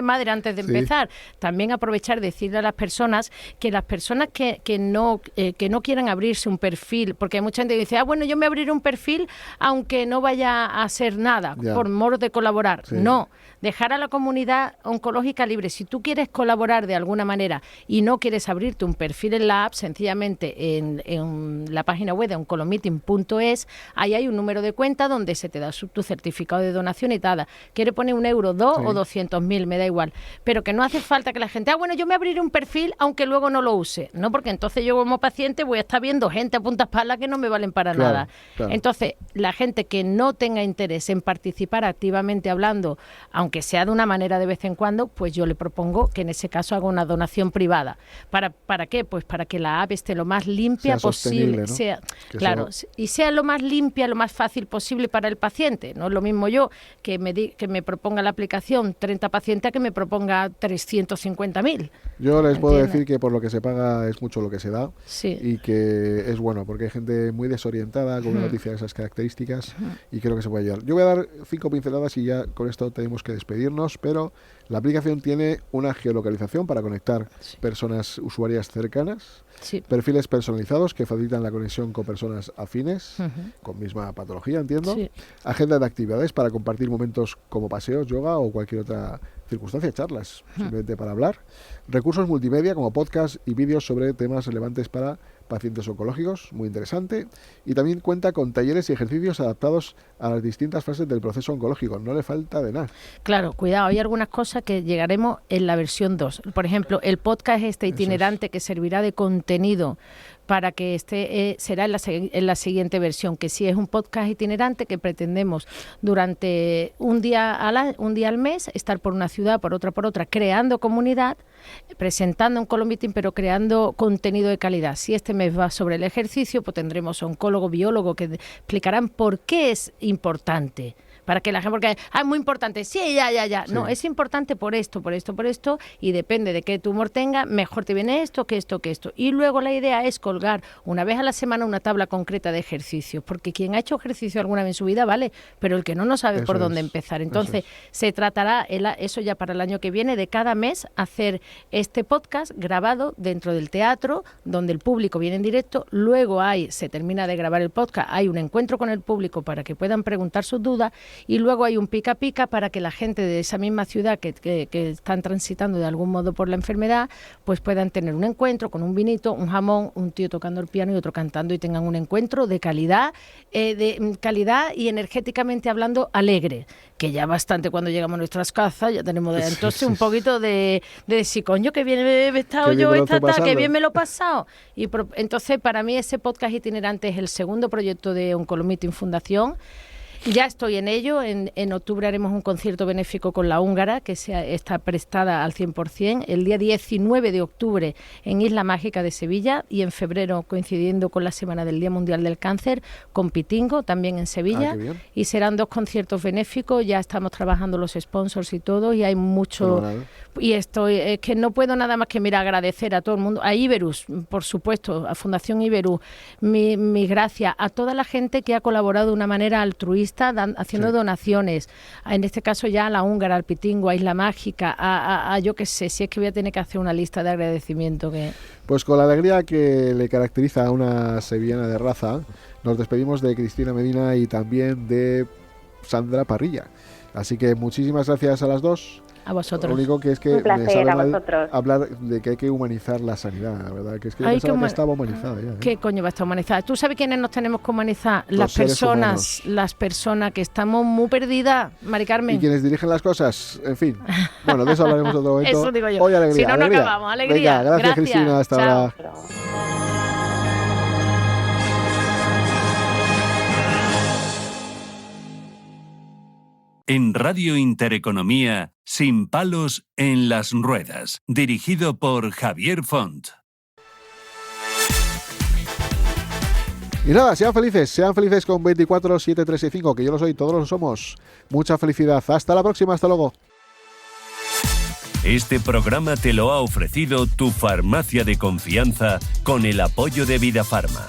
madre antes de empezar. También aprovechar decirle a las personas que no quieran abrirse un perfil, porque hay mucha gente que dice, bueno, yo me abriré un perfil aunque no vaya a hacer nada, por mor de colaborar. Sí. No, dejar a la comunidad oncológica libre. Si tú quieres colaborar de alguna manera y no quieres abrirte un perfil en la app, sencillamente en la página web de oncolomeeting.es, ahí hay un número de cuenta donde se te da tu certificado de donación y tal. Quiere poner 1 euro, 2 o 200.000, me da igual. Pero que no hace falta que la gente, bueno, yo me abriré un perfil aunque luego no lo use. No, porque entonces yo como paciente voy a estar viendo gente a punta espalda que no me valen para nada. Claro. Entonces, la gente que no tenga interés en participar activamente hablando, aunque sea de una manera de vez en cuando, pues yo le propongo que en ese caso haga una donación privada. ¿Para qué? Pues para que la app esté lo más limpia posible. ¿No? Y sea lo más limpia, lo más fácil posible para el paciente. No es lo mismo yo que me proponga la aplicación 30 pacientes a que me proponga 350.000. Yo les puedo decir que por lo que se paga es mucho lo que se da y que es bueno, porque hay gente muy desorientada con una noticia de esas características y creo que se puede ayudar. Yo voy a dar 5 pinceladas y ya con esto tenemos que despedirnos, pero La aplicación tiene una geolocalización para conectar personas usuarias cercanas, perfiles personalizados que facilitan la conexión con personas afines, con misma patología, entiendo, agenda de actividades para compartir momentos como paseos, yoga o cualquier otra circunstancia, charlas, simplemente para hablar, recursos multimedia como podcast y vídeos sobre temas relevantes para pacientes oncológicos, muy interesante, y también cuenta con talleres y ejercicios adaptados a las distintas fases del proceso oncológico, no le falta de nada. Claro, cuidado, hay algunas cosas que llegaremos en la versión 2. Por ejemplo, el podcast itinerante que servirá de contenido para que será en la siguiente versión, que sí es un podcast itinerante que pretendemos durante un día al mes estar por una ciudad, por otra, creando comunidad, presentando un Oncolomeeting, pero creando contenido de calidad. Si este mes va sobre el ejercicio, pues tendremos oncólogo, biólogo que explicarán por qué es importante. Para que la gente, porque es muy importante, ya. Sí. No, es importante por esto, y depende de qué tumor tenga, mejor te viene esto que esto. Y luego la idea es colgar una vez a la semana una tabla concreta de ejercicios, porque quien ha hecho ejercicio alguna vez en su vida, vale, pero el que no sabe eso por dónde empezar. Entonces, se tratará, eso ya para el año que viene, de cada mes hacer este podcast grabado dentro del teatro, donde el público viene en directo, luego se termina de grabar el podcast, hay un encuentro con el público para que puedan preguntar sus dudas, y luego hay un pica para que la gente de esa misma ciudad que están transitando de algún modo por la enfermedad, pues puedan tener un encuentro con un vinito, un jamón, un tío tocando el piano y otro cantando, y tengan un encuentro de calidad y energéticamente hablando alegre, que ya bastante cuando llegamos a nuestras casas ya tenemos entonces un poquito de si coño que bien he estado yo esta tarde, que bien me lo he pasado. Y entonces para mí ese podcast itinerante es el segundo proyecto de Oncolomeeting Fundación. Ya estoy en ello. En octubre haremos un concierto benéfico con la húngara, que está prestada al 100%, el día 19 de octubre en Isla Mágica de Sevilla, y en febrero, coincidiendo con la Semana del Día Mundial del Cáncer, con Pitingo, también en Sevilla, y serán 2 conciertos benéficos. Ya estamos trabajando los sponsors y todo, y hay mucho... Y es que no puedo nada más que agradecer a todo el mundo, a Iberus, por supuesto, a Fundación Iberus, mi gracias, a toda la gente que ha colaborado de una manera altruista, haciendo donaciones, en este caso ya a la húngara, al Pitingo, a Isla Mágica, a yo qué sé, si es que voy a tener que hacer una lista de agradecimiento. Pues con la alegría que le caracteriza a una sevillana de raza, nos despedimos de Cristina Medina y también de Sandra Parrilla. Así que muchísimas gracias a las dos. A vosotros. Lo único que es que un placer, me sabe a mal vosotros. hablar de que hay que humanizar la sanidad, la verdad, que es que yo pensaba que estaba humanizada ya. ¿Qué coño va a estar humanizada? ¿Tú sabes quiénes nos tenemos que humanizar? Las personas que estamos muy perdidas, Mari Carmen. Y quienes dirigen las cosas, en fin. Bueno, de eso hablaremos otro momento. Eso digo yo. Hoy alegría. Si no, no acabamos. Alegría. Venga, gracias Cristina, hasta ahora. En Radio Intereconomía, Sin palos en las ruedas, dirigido por Javier Font. Y nada, sean felices con 24-7-365, que yo lo soy, todos lo somos. Mucha felicidad. Hasta la próxima, hasta luego. Este programa te lo ha ofrecido tu farmacia de confianza con el apoyo de Vidafarma.